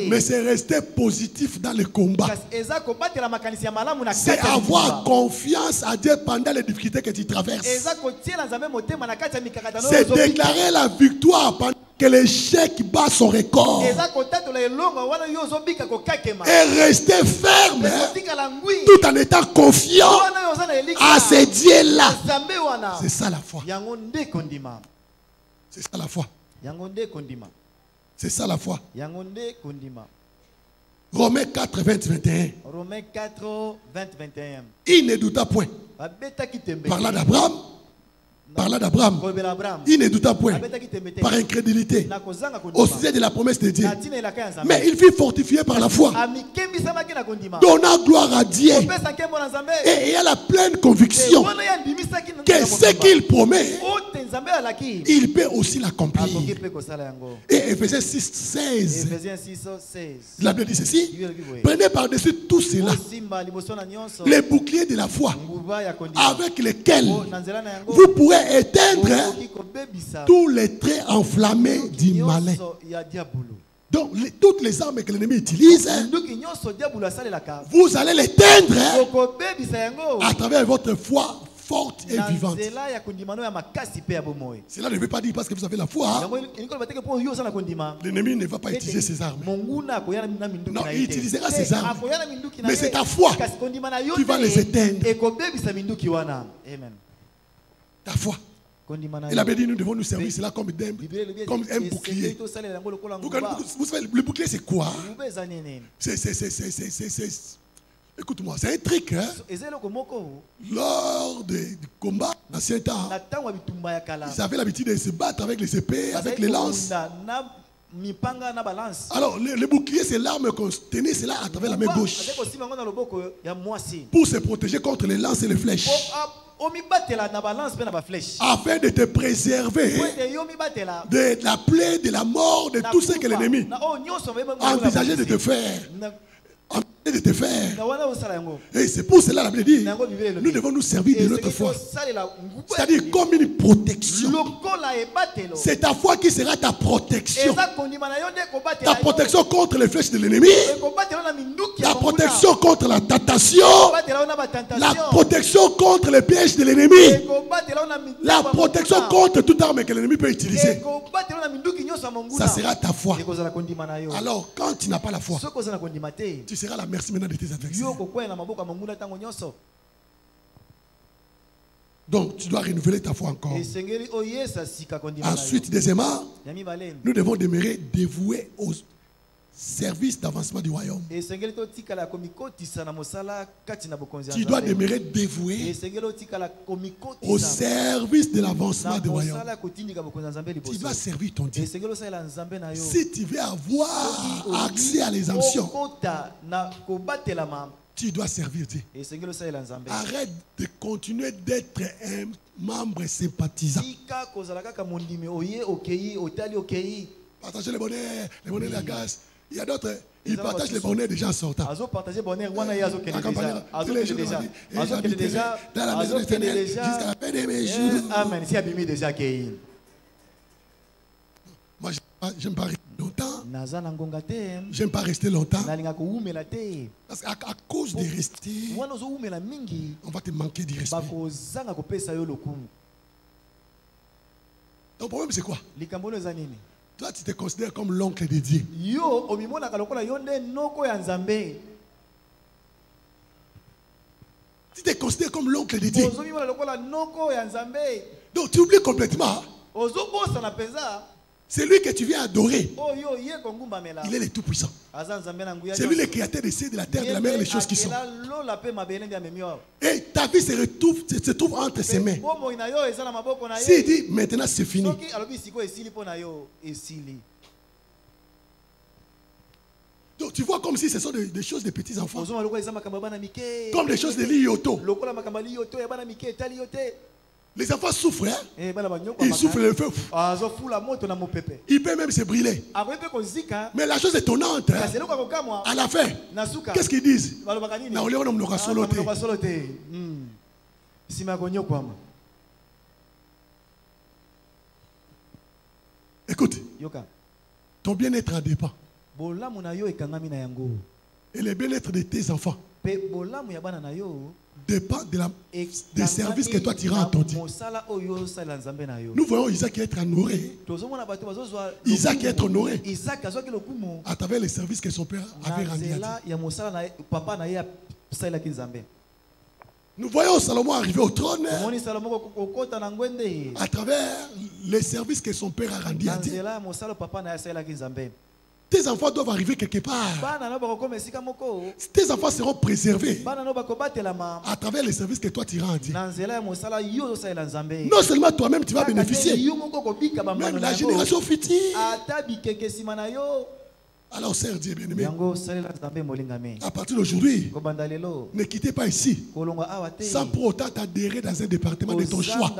mais c'est rester positif dans le combat. C'est avoir confiance à Dieu pendant les difficultés que tu traverses. C'est déclarer la victoire pendant que l'échec bat son record. Et rester ferme tout en étant confiant à ce Dieu-là. C'est ça la foi. C'est ça la foi. C'est ça la foi. Romains 4, 20, 21. Il ne douta point. Parlant d'Abraham, il ne douta point par incrédulité au sujet de la promesse de Dieu. Mais il fut fortifié par la foi, donnant gloire à Dieu et ayant la pleine conviction que ce qu'il promet, il peut aussi l'accomplir. Et Ephésiens 6, 16, la Bible dit ceci: prenez par-dessus tout cela les boucliers de la foi avec lesquels vous pourrez éteindre tous les traits enflammés du malin. Donc, toutes les armes que l'ennemi utilise, vous allez l'éteindre à travers votre foi forte et vivante. Cela ne veut pas dire parce que vous avez la foi, l'ennemi ne va pas utiliser ses armes. Non, il utilisera ses armes. Mais c'est ta foi qui va les éteindre. Ta foi. Il avait dit nous devons nous servir cela comme un bouclier. Vous savez, le bouclier c'est quoi? Écoute-moi, c'est un truc. Hein? Lors des combats d'ancien temps, ils avaient l'habitude de se battre avec les épées, avec les lances. Alors, le bouclier, c'est l'arme qu'on tenait cela à travers la main gauche pour se protéger contre les lances et les flèches, afin de te préserver de la plaie, de la mort, de tout ce que l'ennemi envisageait de te faire. Et c'est pour cela la Bible dit nous devons nous servir de notre foi, c'est-à-dire comme une protection. C'est ta foi qui sera ta protection, ta protection contre les flèches de l'ennemi, la protection contre la tentation, la protection contre les pièges de l'ennemi, la protection contre toute arme que l'ennemi peut utiliser. Ça sera ta foi. Alors quand tu n'as pas la foi, tu seras la merci maintenant de tes adversaires. Donc tu dois renouveler ta foi encore. Ensuite, deuxièmement, nous devons demeurer dévoués aux service d'avancement du royaume. Tu dois demeurer dévoué au service de l'avancement du royaume. Tu dois servir ton Dieu. Si tu veux avoir accès à l'exemption, tu dois servir Dieu. Arrête de continuer d'être un membre sympathisant. Partagez le bonheur de la grâce. Il y a d'autres, ils partagent le bonheur des gens sortant. Dans la maison éternelle, jusqu'à la fin de mes jours.
Amen.
Moi, j'aime pas rester longtemps. J'aime pas rester longtemps. Parce qu'à cause de rester, on va te manquer de respect. Ton problème, c'est quoi? Toi, tu te considères comme l'oncle de Dieu. Tu te considères comme l'oncle de Dieu. Donc, tu oublies complètement. C'est lui que tu viens adorer. Il est le Tout-Puissant. C'est lui le créateur des cieux, de la terre, de la mer, les choses qui sont. Et ta vie se trouve entre ses mains. S'il dit maintenant c'est fini. Donc tu vois comme si ce sont des choses de petits enfants. Comme des choses de l'ioto. Les enfants souffrent, hein? Ils souffrent le feu. Ils peuvent même se brûler. Mais la chose étonnante, hein? À la fin, qu'est-ce qu'ils disent? Écoute, ton bien-être en dépend. Et le bien-être de tes enfants dépend des services que toi tu rends à ton Dieu. Nous voyons Isaac être honoré. Isaac être honoré à travers les services que son père avait rendus à Dieu. Nous voyons Salomon arriver au trône à travers les services que son père a rendus à Dieu. Tes enfants doivent arriver quelque part. Tes enfants seront préservés à travers les services que toi tu rends à Dieu. Non seulement toi-même tu vas bénéficier, même la génération future. Alors, sers Dieu bien-aimé. À partir d'aujourd'hui, ne quittez pas ici sans pour autant t'adhérer dans un département de ton choix.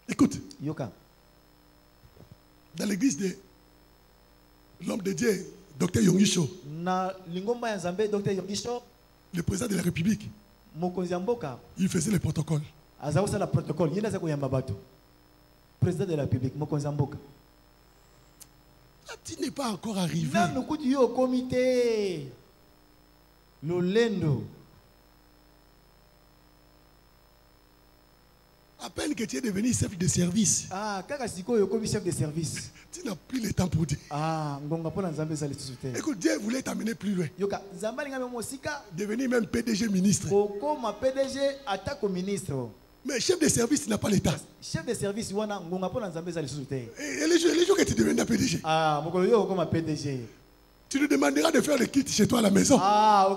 Écoute, dans l'église de l'homme de Dieu, Dr Yongisho, le président de la République, il faisait le protocole.
Président de la République,
tu n'es pas encore arrivé. À peine que tu es devenu chef de service.
Chef de service.
Tu n'as plus le temps pour dire. Écoute, Dieu voulait t'amener plus loin. Devenir même PDG ministre. Mais chef de service, tu n'as pas l'état.
Chef de service,
et les jours que tu deviendras PDG. Tu nous demanderas de faire le kit chez toi à la maison. Non,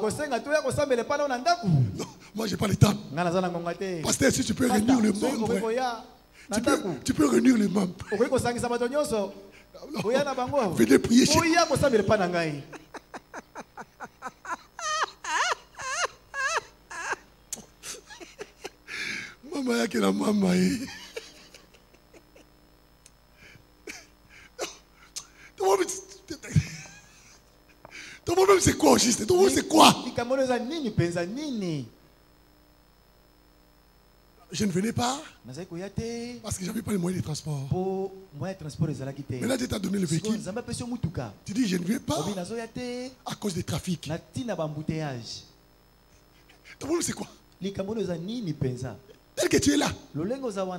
moi, je n'ai pas le temps. Pasteur, si tu peux réunir le membre. Tu peux réunir les membres. Venez prier chez moi. Maman, y'a que la maman. Ton problème c'est quoi, juste? Ton problème c'est quoi? Je ne venais pas parce que je n'avais pas les moyens de transport. Mais là, Dieu t'a donné le véhicule. Tu dis, je ne viens pas à cause du trafic. Ton problème c'est quoi? Tel que tu es là.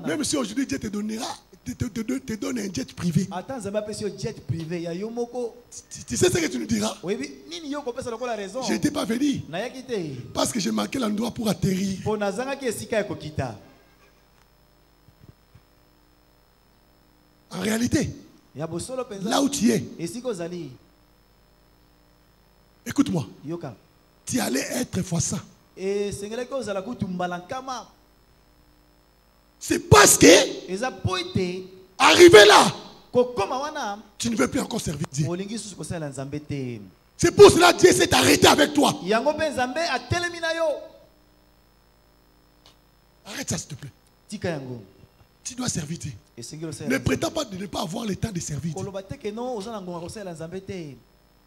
Même si aujourd'hui Dieu te donnera, te donne un jet privé. Tu sais ce que tu nous diras? Je n'étais pas venu parce que j'ai manqué l'endroit pour atterrir. En réalité, là où tu es, écoute-moi, tu allais être fois ça. C'est parce que, arrivé là, tu ne veux plus encore servir Dieu. C'est pour cela que Dieu s'est arrêté avec toi. Arrête ça, s'il te plaît. Tu dois servir Dieu. Ne prétends pas de ne pas avoir le temps de servir Dieu.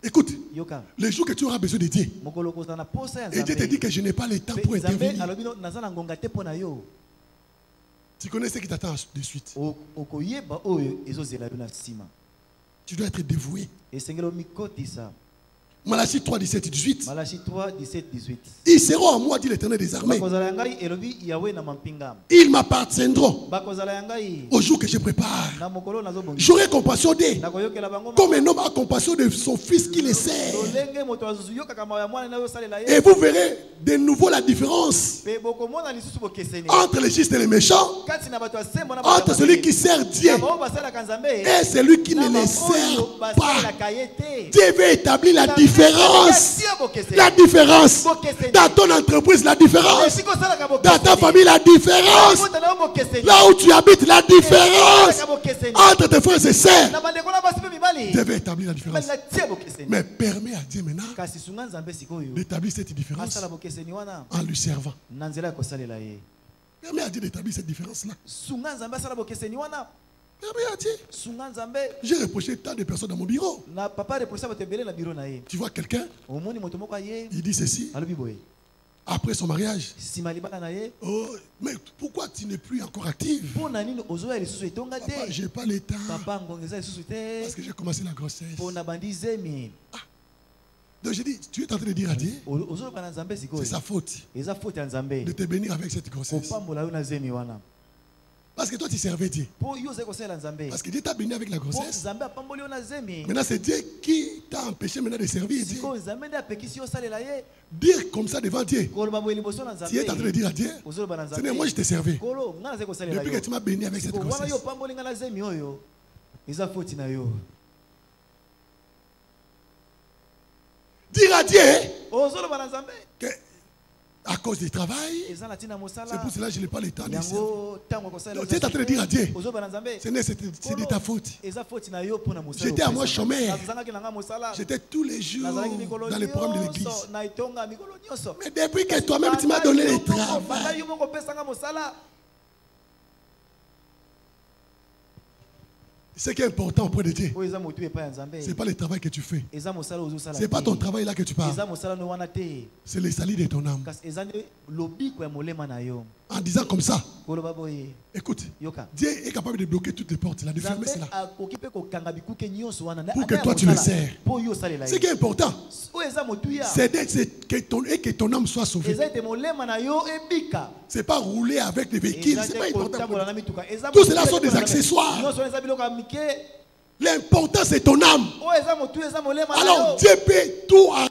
Écoute, les jours que tu auras besoin de Dieu, et Dieu te dit que je n'ai pas le temps pour intervenir. Tu connais ce qui t'attend de suite. Tu dois être dévoué. Malachie 3, 17 et 18. Ils seront en moi, dit l'Éternel des armées. Ils m'appartiendront au jour que je prépare. J'aurai compassion d'eux, comme un homme a compassion de son fils qui le sert. Et vous verrez de nouveau la différence entre les justes et les méchants, entre celui qui sert Dieu et celui qui ne le sert pas. Dieu veut établir la différence. La différence. Dans ton entreprise, la différence. Dans ta famille, la différence. Là où tu habites, la différence. Entre tes frères et sœurs. Dieu veut établir la différence. Mais permet à Dieu maintenant d'établir cette différence en lui servant. Permet à Dieu d'établir cette différence-là. J'ai reproché tant de personnes dans mon bureau. Tu vois quelqu'un, il dit ceci. Après son mariage, oh, mais pourquoi tu n'es plus encore active? Papa, j'ai pas le temps. Parce que j'ai commencé la grossesse. Ah. Donc j'ai dit, tu es en train de dire à Dieu, c'est sa faute de te bénir avec cette grossesse. Parce que toi tu servais Dieu. Parce que Dieu t'a béni avec la grossesse. Maintenant c'est Dieu qui t'a empêché maintenant de servir Dieu. Dire comme ça devant Dieu. Tu es en train de dire à Dieu, Seigneur, moi je t'ai servi. Depuis que tu m'as béni avec cette grossesse. Dire à Dieu que à cause du travail, c'est pour cela que je n'ai pas le temps de servir. Donc, tu es en train de dire à Dieu, Seigneur, c'est de ta faute. J'étais à moi chômeur. J'étais tous les jours dans les programmes de l'église. Mais depuis que toi-même tu m'as donné le travail, ce qui est important auprès de Dieu, ce n'est pas le travail que tu fais. Ce n'est pas ton travail là que tu parles. C'est le salut de ton âme. En disant comme ça, écoute, Dieu est capable de bloquer toutes les portes, là, de fermer cela. Pour que toi tu le sers. Ce qui est important, c'est que ton âme soit sauvée. Ce n'est pas rouler avec des véhicules, ce n'est pas important. Tout cela sont des accessoires. L'important c'est ton âme. Alors Dieu peut tout arrêter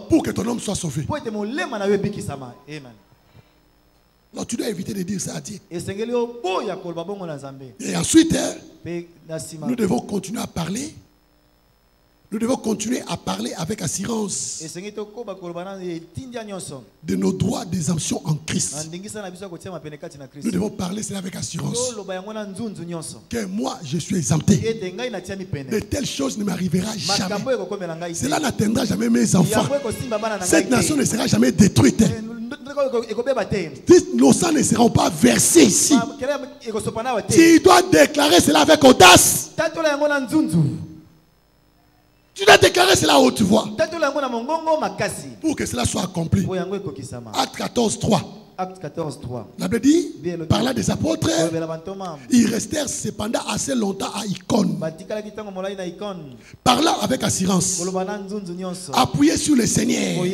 pour que ton âme soit sauvé. Alors tu dois éviter de dire ça à Dieu. Et ensuite, nous devons continuer à parler. Nous devons continuer à parler avec assurance de nos droits d'exemption en Christ. Nous devons parler cela avec assurance. Que moi, je suis exempté. De telles choses ne m'arrivera jamais. Cela n'atteindra jamais mes enfants. Cette nation ne sera jamais détruite. Nos sangs ne seront pas versés ici. Tu dois déclarer cela avec audace. Tu dois déclarer cela où tu vois. Pour que cela soit accompli. Acte 14, 3.
Acte 14, 3.
La Bible dit, parlant des apôtres, ils restèrent cependant assez longtemps à Icône, parlant avec assurance, appuyés sur le Seigneur,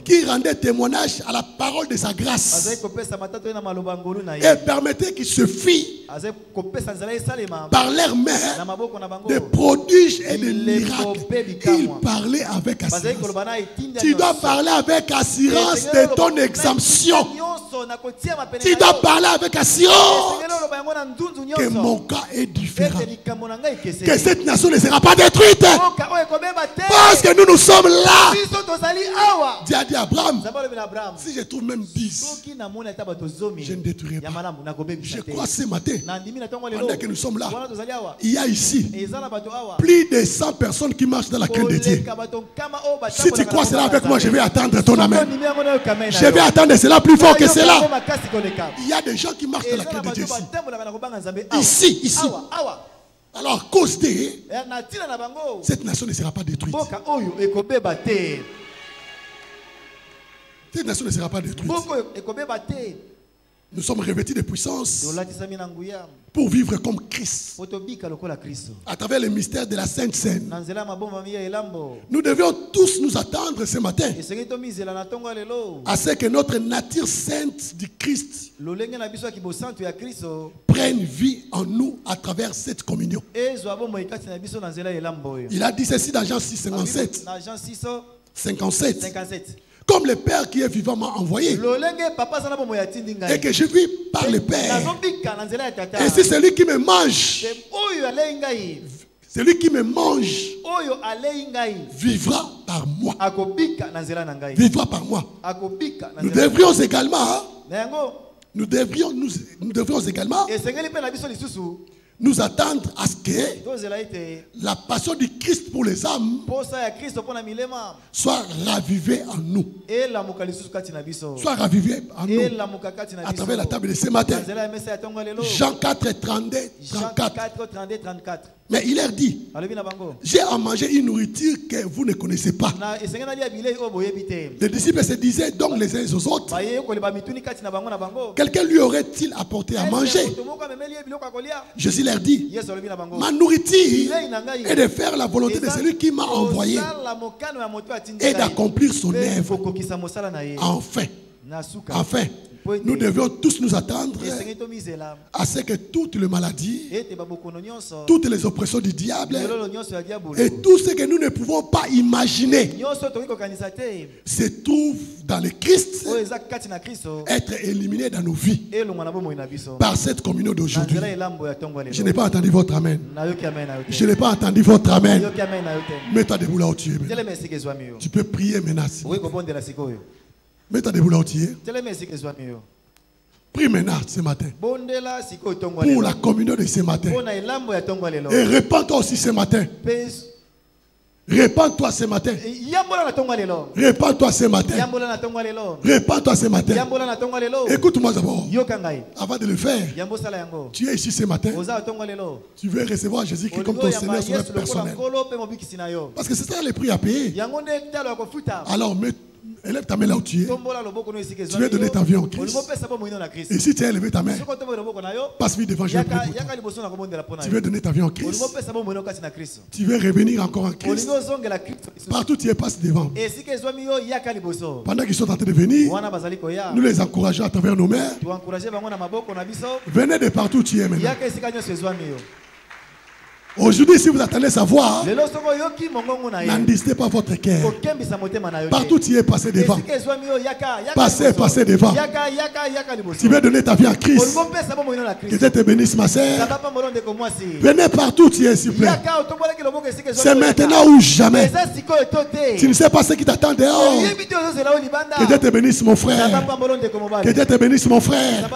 qui rendait témoignage à la parole de sa grâce, et permettait qu'il se fît par leurs mains des prodiges et des miracles. Il parlait avec assurance. Tu dois parler avec assurance de ton exemption. Tu dois parler avec assurance que mon cas est différent. Que cette nation ne sera pas détruite. Parce que nous sommes là. Dieu a dit à Abraham, si je trouve même 10, je ne détruirai pas. Je crois ce matin, pendant que nous sommes là, il y a ici plus de 100 personnes qui marchent dans la crainte de Dieu. Si tu crois cela avec moi, je vais attendre ton amen. Je vais attendre cela plus fort que cela. Il y a des gens qui marchent dans la crainte de Dieu ici. Ici. Alors, à cause de cette nation ne sera pas détruite. Cette nation ne sera pas détruite. Nous sommes revêtus de puissance pour vivre comme Christ. À travers le mystère de la Sainte Seine. Nous devions tous nous attendre ce matin à ce que notre nature sainte du Christ prenne vie en nous à travers cette communion. Il a dit ceci dans Jean 6, 57. Comme le Père qui est vivant m'a envoyé. Et que je vis par le Père. Et si celui qui me mange, vivra par moi. Vivra par moi. Nous devrions également nous attendre à ce que la passion du Christ pour les âmes soit ravivée en nous. Soit ravivée en nous à travers la table de ce matin. Jean 4, 32, 34. Mais il leur dit, j'ai à manger une nourriture que vous ne connaissez pas. Les disciples se disaient donc les uns aux autres, quelqu'un lui aurait-il apporté à manger? Jésus leur dit, ma nourriture est de faire la volonté de celui qui m'a envoyé et d'accomplir son œuvre. Enfin, nous devions tous nous attendre à ce que toutes les maladies, toutes les oppressions du diable et tout ce que nous ne pouvons pas imaginer se trouve dans le Christ, être éliminé dans nos vies par cette communion d'aujourd'hui. Je n'ai pas entendu votre amen. Je n'ai pas entendu votre amen. Mets-toi debout là où tu es. Tu peux prier maintenant. Mets-toi debout là où tu es. Prie maintenant ce matin pour la communion de ce matin. Et répands-toi aussi ce matin. Répands-toi ce matin. Répands-toi ce matin. Répands-toi ce matin. Écoute-moi d'abord. Avant de le faire, tu es ici ce matin. Tu veux recevoir Jésus-Christ comme ton Seigneur personnel. Parce que c'est ça les prix à payer. Alors, élève ta main là où tu es. Tu veux donner ta vie en Christ. Et si tu as élevé ta main, passe vite devant Jésus. Tu veux donner ta vie en Christ. Tu veux revenir encore en Christ. Partout tu es, passe devant. Pendant qu'ils sont en train de venir, nous les encourageons à travers nos mères. Venez de partout où tu es maintenant. Aujourd'hui, si vous attendez savoir, n'endistez pas votre cœur. Partout tu es, passé devant. Passez devant. Tu veux donner ta vie à Christ. Que Dieu te bénisse, ma sœur. Venez partout tu es, s'il vous plaît. C'est maintenant ou jamais. Tu ne sais pas ce qui t'attend dehors. Que Dieu te bénisse, mon frère. Que Dieu te bénisse, mon frère.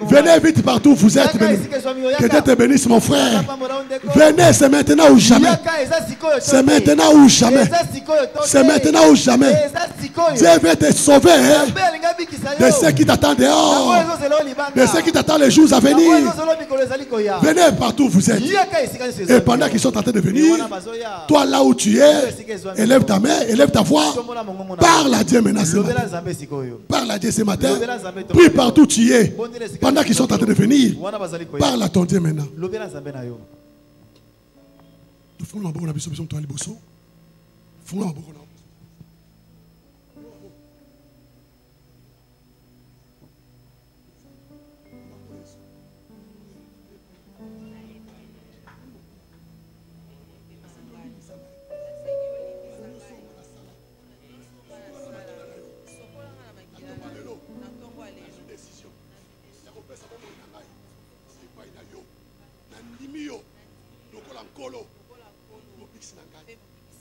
Venez vite partout où vous êtes. Que Dieu te bénisse, mon frère. Venez. C'est maintenant ou jamais. C'est maintenant ou jamais. C'est maintenant ou jamais. Dieu veut te sauver de ceux qui t'attendent dehors, de ceux qui t'attendent les jours à venir. Venez partout où vous êtes. Et pendant qu'ils sont en train de venir, toi là où tu es, élève ta main, élève ta voix. Parle à Dieu maintenant ce matin. Parle à Dieu ce matin. Prie partout où tu es. Pendant qu'ils sont en train de venir, parle à ton Dieu maintenant. Fungula maboko na biso biso mto aliboso. Fungula maboko na.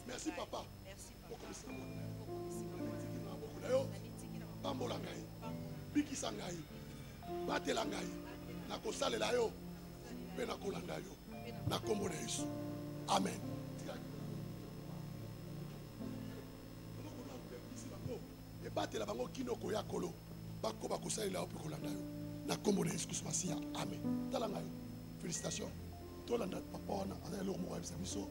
Merci papa. Pambola ngai. Biki sangai. Batela ngai. Na kosalela yo. Pe na kolanda yo. Na kombo na Yesu. Amen. E batela bango kinoko ya kolo. Bako bakosalela yo pe kolanda yo. Na kombo na Yesu Masia. Amen. Tala ngai. Félicitations. Tolanda papa wana azali lo mo yebisa biso.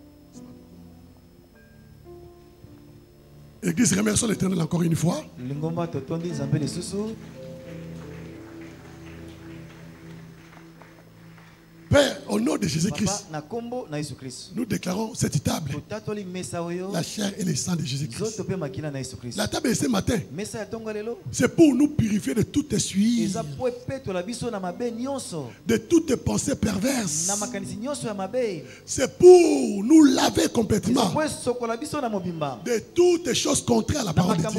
Église, remercions l'Éternel encore une fois. Père, au nom de Jésus-Christ, nous déclarons cette table, la chair et le sang de Jésus-Christ. La table de ce matin, c'est pour nous purifier de toute essuie, de toutes pensées perverses. C'est pour nous laver complètement de toutes choses contraires à la parole de Dieu.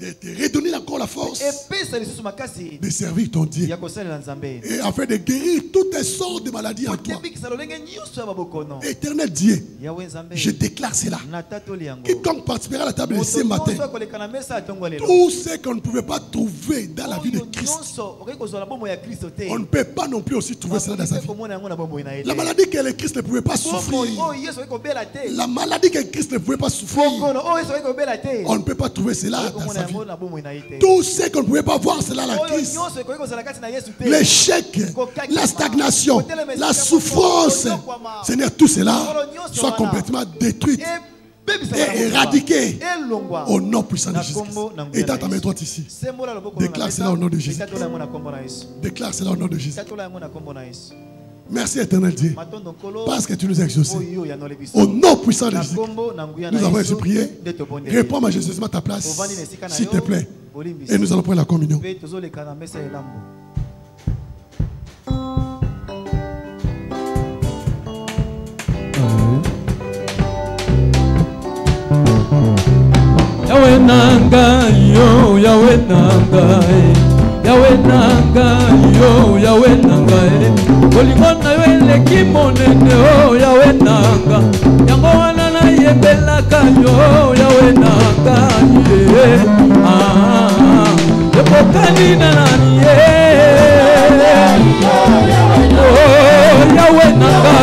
De te redonner encore la force de servir ton Dieu et afin de guérir toutes les sortes de maladies en toi. Éternel Dieu, je déclare cela. Quiconque participera à la table de ce matin, tout ce qu'on ne pouvait pas trouver dans la vie de Christ, on ne peut pas non plus aussi trouver cela dans sa vie. La maladie que le Christ ne pouvait pas souffrir, la maladie que le Christ ne pouvait pas souffrir, on ne peut pas trouver cela dans sa vie. Tout ce qu'on ne pouvait pas voir, c'est là la crise, l'échec, la stagnation, la souffrance. Seigneur, tout cela soit complètement détruit et éradiqué au nom puissant de Jésus-Christ. Et dans ta main droite ici, déclare cela au nom de Jésus. Déclare cela au nom de Jésus. Merci éternel Dieu, parce que tu nous as exaucés. Au nom puissant de Jésus, nous avons ainsi prié. Réponds à Jésus à ta place, s'il te plaît. Et nous allons prendre la communion.
Yahweh nanga yo, Yahweh nanga Yahweh nanga yo, Yahweh nanga Olimona yo eleki monene oh Yahweh nanga yango wana na yebelaka yo Yahweh nanga yebokani na nani oh Yahweh nanga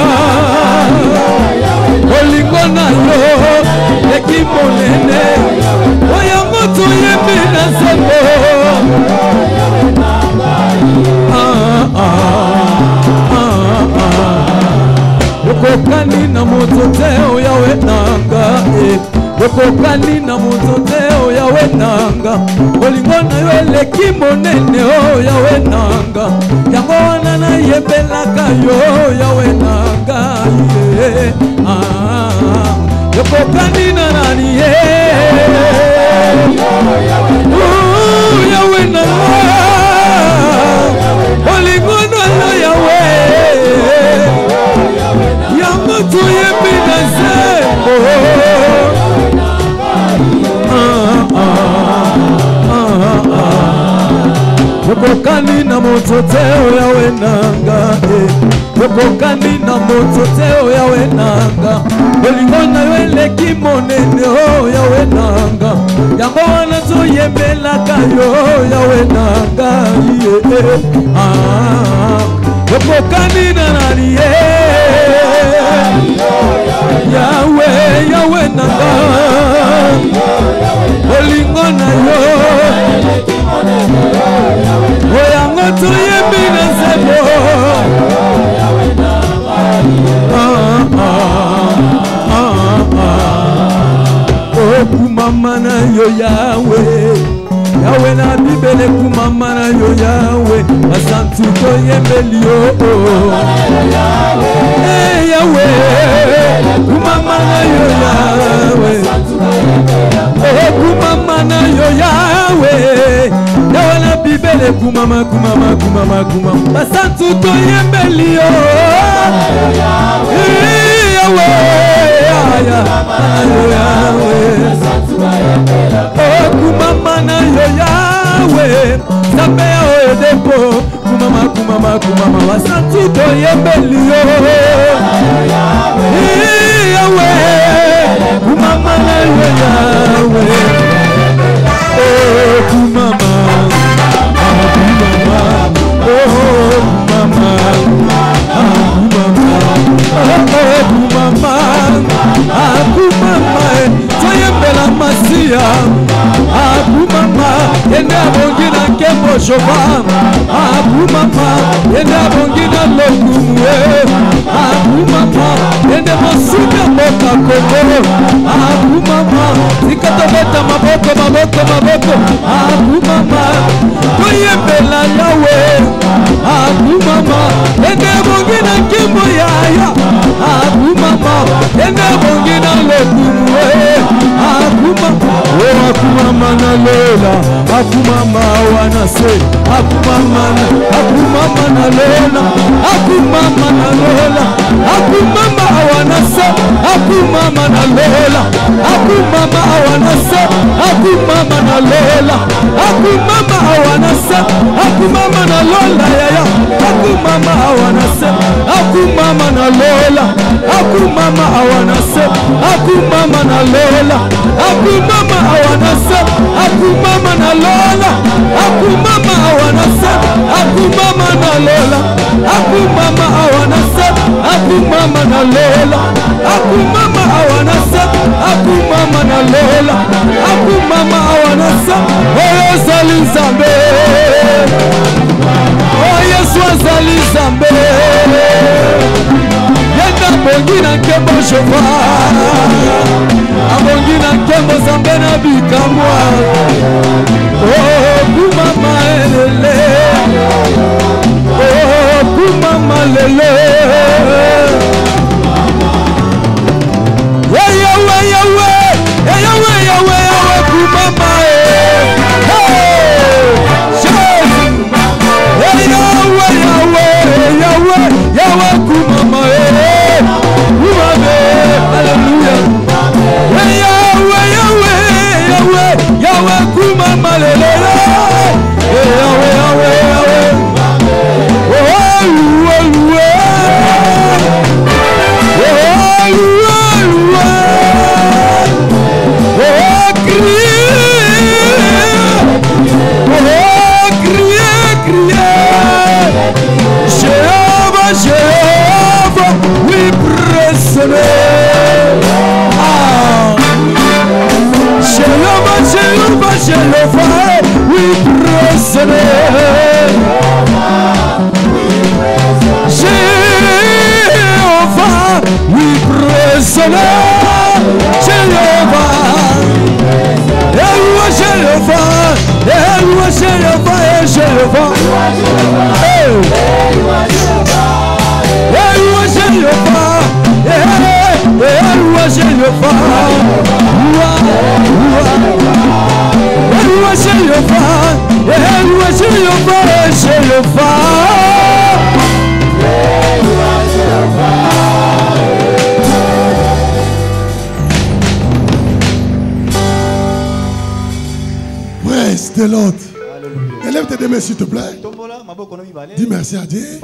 Olimona yo eleki monene oh yango tuyembi na sebo Yokokani na motote o Yahweh nanga Yokokani na motote o Yahweh nanga Olingo na yo eleki monene o Yahweh nanga yango wana na yebelaka yo Yahweh nanga Yokokani na nani Yahweh nanga Olingo na Yahweh yango tuyembi na sembo Yokokani na motote o Yahweh nanga Yokokani na motote o Yahweh nanga Olingo na yo eleki monene o Yahweh nanga yango wana tuyembelaka yo Yahweh nanga Yokokani na nani Yahweh, Yahweh nanga Olingo na yo Oyango tuyembi na sebo Kumama na yo Yahweh Yahweh na bibele kumama na yo Yahweh Asantu toyembeli yo Yahweh kumama na yo Yahweh kumama na yo Yahweh Yahweh na bibele kumama Asantu toyembeli yo kumama na yo Yahweh Sabe o depo kumama kumama kumama wasantu toyembeli yo Yawe kumama na Yawe oh kumama toyembela masia akumama ende abongina nkembo jova akumama ende abongina lokumwe akumama ende mosuka mboka kongo akumama tikatobeta maboko maboko maboko akumama toyembela yawe akumama ende abongina nkembo yaya akumama ende abongina lokumwe akumama oh akumama na lola akumama wanase akumama na lola akumama na lola akumama wanase akumama na lola akumama wanase akumama na lola akumama wanase akumama na lola yaya akumama wanase akumama na lola akumama wanase akumama na lola akumama wanase akumama na lola akumama wanase akumama na lola akumama wanase akumama na lola akumama wanase akumama na lola akumama wanase oyo zali Nzambe oh Yesu azali Nzambe yenda bongina nkembo jova abongina nkembo Nzambe na bikamwa oh kumama elele oh kumama lele Yawe Yawe Yawe Yawe Yawe kumama Yawe kumama kumame hallelujah Yawe Yawe Yawe Yawe kumama lele Yawe Yawe Yawe Jéhovah, oui, précédé. Jéhovah, Jéhovah, Jéhovah, oui, précédé. Jéhovah, oui, précédé. Jéhovah, Jéhovah, Jéhovah, Jéhovah, Jéhovah.
Praise the Lord. Élève tes mains s'il te plaît. Dis merci à Dieu.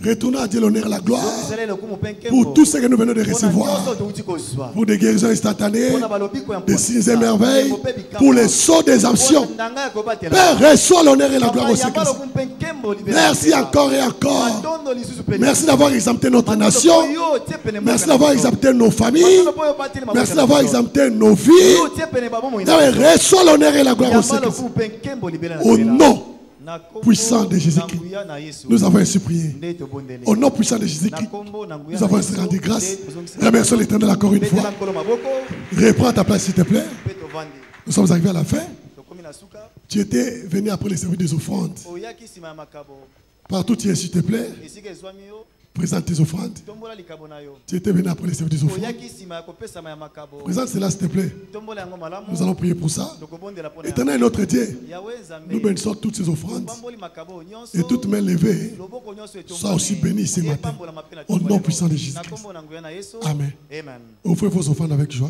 Retournons à Dieu l'honneur et la gloire pour tout ce que nous venons de recevoir, pour des guérisons instantanées, des signes et merveilles, pour les sauts des anciens. Père, reçois l'honneur et la gloire au Seigneur. Merci encore et encore. Merci d'avoir exempté notre nation. Merci d'avoir exempté nos familles. Merci d'avoir exempté nos vies. Reçois l'honneur et la gloire au Seigneur. Au nom puissant de Jésus-Christ, nous avons ainsi prié. Au nom puissant de Jésus-Christ, nous avons ainsi rendu grâce. Remercions l'Éternel encore une fois. Reprends ta place s'il te plaît. Nous sommes arrivés à la fin. Tu étais venu après les services des offrandes. Partout tu es s'il te plaît. Présente tes offrandes. Tu étais venu après les services des offrandes. Présente cela s'il te plaît. Nous allons prier pour ça. Éternel notre Dieu, nous bénissons toutes ces offrandes et toutes mains levées. Sois aussi béni ce matin. Au nom puissant de Jésus-Christ. Amen. Offrez vos offrandes avec joie.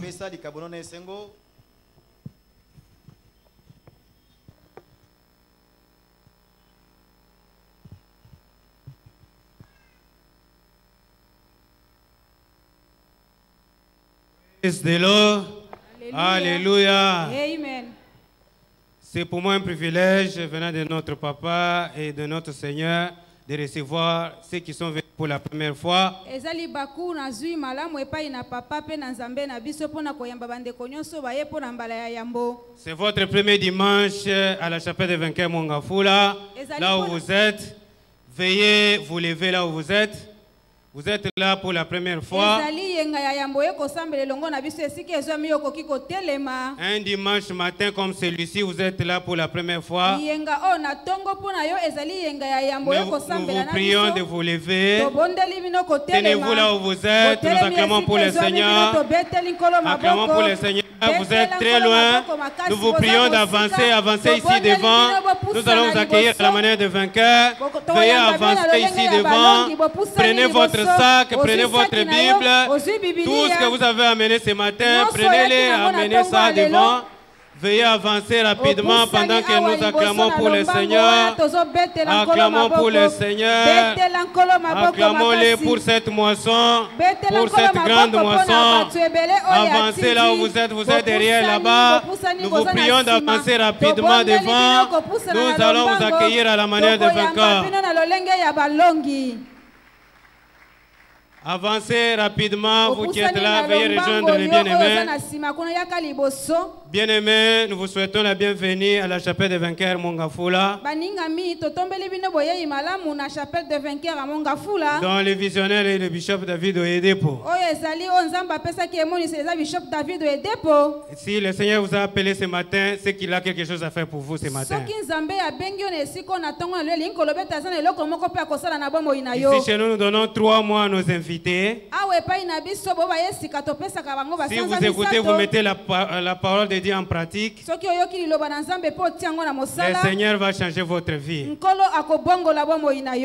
Praise the Lord. Alléluia.
Amen.
C'est pour moi un privilège venant de notre Papa et de notre Seigneur de recevoir ceux qui sont venus pour la première fois. C'est votre premier dimanche à la chapelle de Vainqueur Mongafula. Là où vous êtes, veuillez vous lever là où vous êtes. Vous êtes là pour la première fois. Un dimanche matin comme celui-ci, vous êtes là pour la première fois. Nous vous prions de vous lever. Tenez-vous là où vous êtes. Nous acclamons pour le Seigneur. Acclamons pour le Seigneur. Vous êtes très loin. Nous vous prions d'avancer. Avancez ici devant. Nous allons vous accueillir à la manière de vainqueur. Veuillez avancer ici devant. Prenez votre sac, prenez votre Bible. Tout ce que vous avez amené ce matin, prenez-les, amenez ça devant. Veuillez avancer rapidement pendant que nous acclamons pour le Seigneur. Acclamons pour le Seigneur. Acclamons-les pour cette moisson, pour cette grande moisson. Avancez là où vous êtes derrière là-bas. Nous vous prions d'avancer rapidement devant. Nous allons vous accueillir à la manière de vainqueur. Avancez rapidement, vous qui êtes là, veuillez rejoindre les bien-aimés. Bien-aimés, nous vous souhaitons la bienvenue à la chapelle de Vainqueur Mongafula. Dans le visionnaire et le bishop David Oyedepo. Si le Seigneur vous a appelé ce matin, c'est qu'il a quelque chose à faire pour vous ce matin. Ici chez nous, nous donnons 3 mois à nos invités. Si vous écoutez, vous mettez la parole de Dieu en pratique. Le Seigneur va changer votre vie.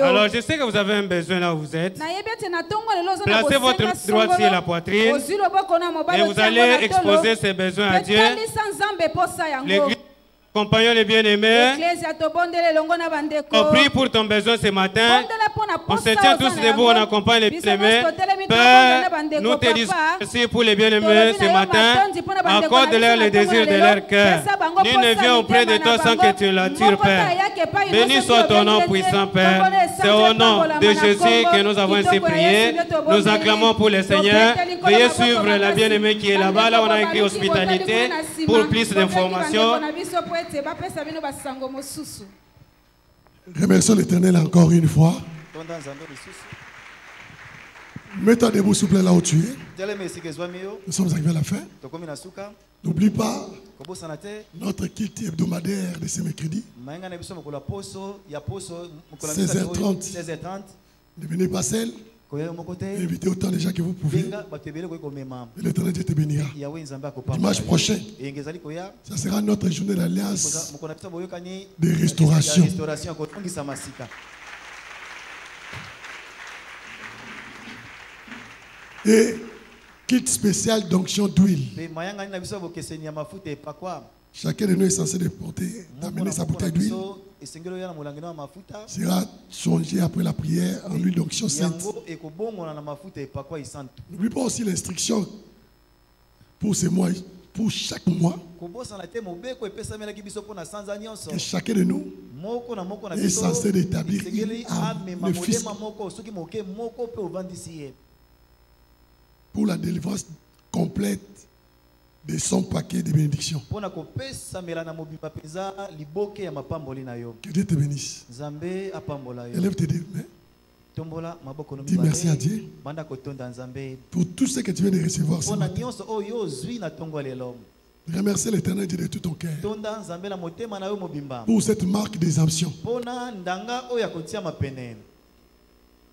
Alors je sais que vous avez un besoin là où vous êtes. Placez votre main droite sur la poitrine et vous allez exposer ces besoins à Dieu. L'église, compagnons les bien-aimés, on prie pour ton besoin ce matin. On se tient tous debout, on accompagne les bien-aimés. Père, nous te disons merci pour les bien-aimés ce matin. Accorde-leur le désir de leur cœur. Nul ne vient auprès de toi sans que tu l'attires, Père. Béni soit ton nom puissant, Père. C'est au nom de Jésus que nous avons ainsi prié. Nous acclamons pour le Seigneur. Veuillez suivre la bien-aimée qui est là-bas. Là, on a écrit hospitalité. Pour plus d'informations,
remercions l'Éternel encore une fois. Mets-toi debout, s'il vous plaît, là où tu es. Nous sommes arrivés à la fin. N'oublie pas notre culte hebdomadaire de ce mercredi. 16h30. Ne venez pas seul. Invitez autant de gens que vous pouvez. L'Éternel Dieu te bénira. Dimanche prochain, ça sera notre journée d'alliance de restauration. Et kit spécial d'onction d'huile. Chacun de nous est censé d'amener sa bouteille d'huile. Sera changé après la prière en huile d'onction sainte. N'oublie pas aussi l'instruction pour ce mois, pour chaque mois. Que chacun de nous est censé d'établir le fisc pour la délivrance complète de son paquet de bénédictions. Que Dieu te bénisse. Élève tes deux mains. Dis merci à Dieu pour tout ce que tu viens de recevoir ce matin. Remercie l'Éternel Dieu de tout ton cœur pour cette marque d'exemption.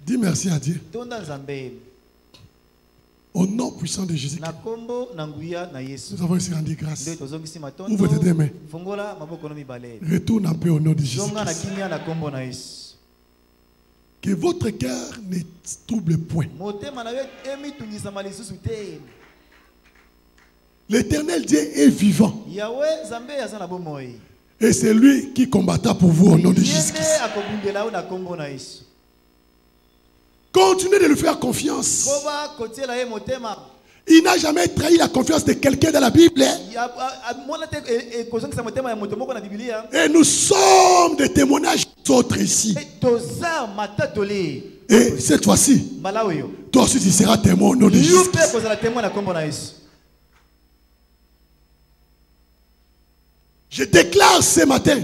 Dis merci à Dieu. Au nom puissant de Jésus, nous avons ici rendu grâce. Ouvre tes deux mains. Retourne en paix au nom de Jésus. Que votre cœur ne trouble point. L'Éternel Dieu est vivant. Et c'est lui qui combattra pour vous au nom de Jésus-Christ. Continuez de lui faire confiance. Il n'a jamais trahi la confiance de quelqu'un dans la Bible. Et nous sommes des témoignages d'autres ici. Et cette fois-ci, toi aussi tu seras témoin au nom de Jésus. Je déclare ce matin,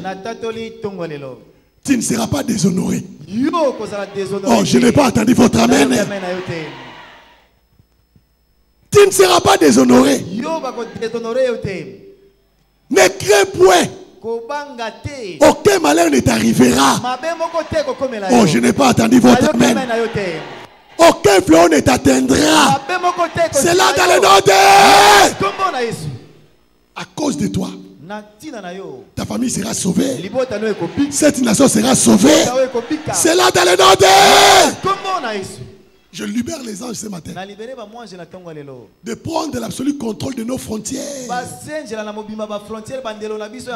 tu ne seras pas déshonoré. Oh, je n'ai pas entendu votre amen. Tu ne seras pas déshonoré. Ne crains point. Aucun malheur ne t'arrivera. Oh, je n'ai pas entendu votre amen. Aucun fléau ne t'atteindra. C'est là dans le nom de... À cause de toi, ta famille sera sauvée. Cette nation sera sauvée. C'est là dans le nom de... Je libère les anges ce matin de prendre l'absolu contrôle de nos frontières,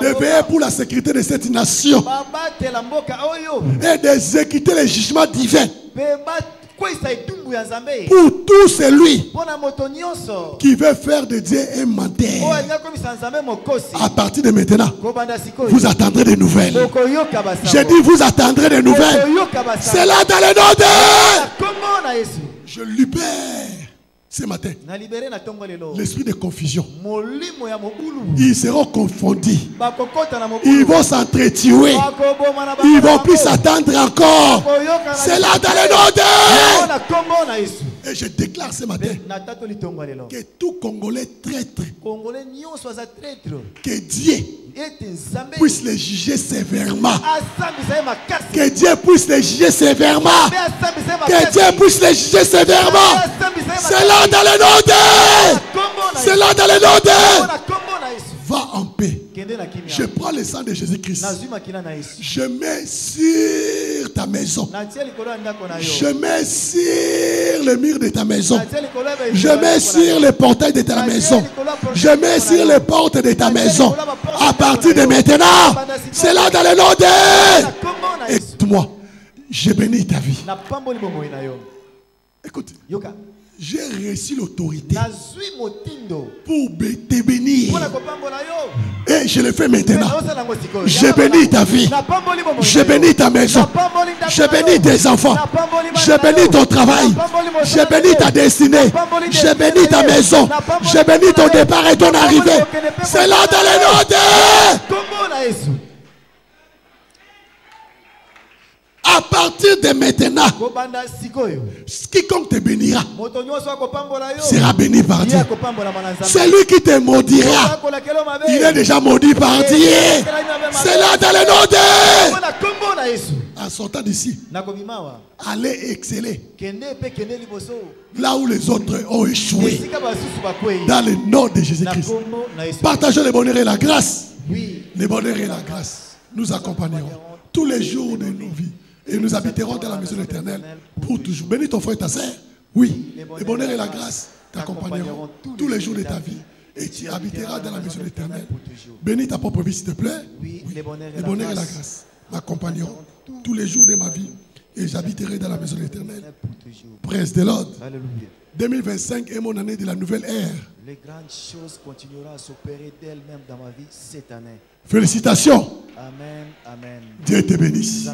de veiller pour la sécurité de cette nation et d'exécuter les jugements divins pour tout celui qui veut faire de Dieu un menteur. À partir de maintenant, vous attendrez des nouvelles. J'ai dit vous attendrez des nouvelles. C'est là dans le nom de... Je libère ce matin l'esprit de confusion. Ils seront confondus. Ils vont s'entretuer. Ils vont plus s'attendre encore. C'est là dans le nom de... Et je déclare ce matin que tout Congolais traître, que Dieu puisse les juger sévèrement. Que Dieu puisse les juger sévèrement. Que Dieu puisse les juger sévèrement. C'est là dans le nom de... C'est là dans le nom de... Va en paix. Je prends le sang de Jésus-Christ. Je mets sur ta maison. Je mets sur le mur de ta maison. Je mets sur le portail de ta maison. Je mets sur les portes de ta maison. À partir de maintenant, c'est là dans le nom de... Écoute-moi, je bénis ta vie. Écoute. J'ai reçu l'autorité pour te bénir. Et je le fais maintenant. Je bénis ta vie. Je bénis ta maison. Je bénis tes enfants. Je bénis ton travail. Je bénis ta destinée. Je bénis ta maison. Je bénis ton départ et ton arrivée. C'est là dans le nom de... À partir de maintenant, quiconque te bénira sera béni par Dieu. Celui qui te maudira, il est déjà maudit par Dieu. C'est là dans le nom de... En sortant d'ici, allez exceller là où les autres ont échoué. Dans le nom de Jésus-Christ. Partagez le bonheur et la grâce. Le bonheur et la grâce nous accompagneront tous les jours de nos vies. Et nous habiterons dans la maison éternelle pour toujours. Bénis ton frère et ta sœur. Oui, le bonheur et la grâce t'accompagneront tous les jours de ta vie. Et tu habiteras dans la maison éternelle. Bénis ta propre vie, s'il te plaît. Oui, le bonheur et la grâce m'accompagneront tous les jours de ma vie. Et j'habiterai dans la maison éternelle. Praise the Lord. 2025 est mon année de la nouvelle ère.
Les grandes choses continueront à s'opérer d'elles-mêmes dans ma vie cette année.
Félicitations.
Amen, amen.
Dieu te bénisse.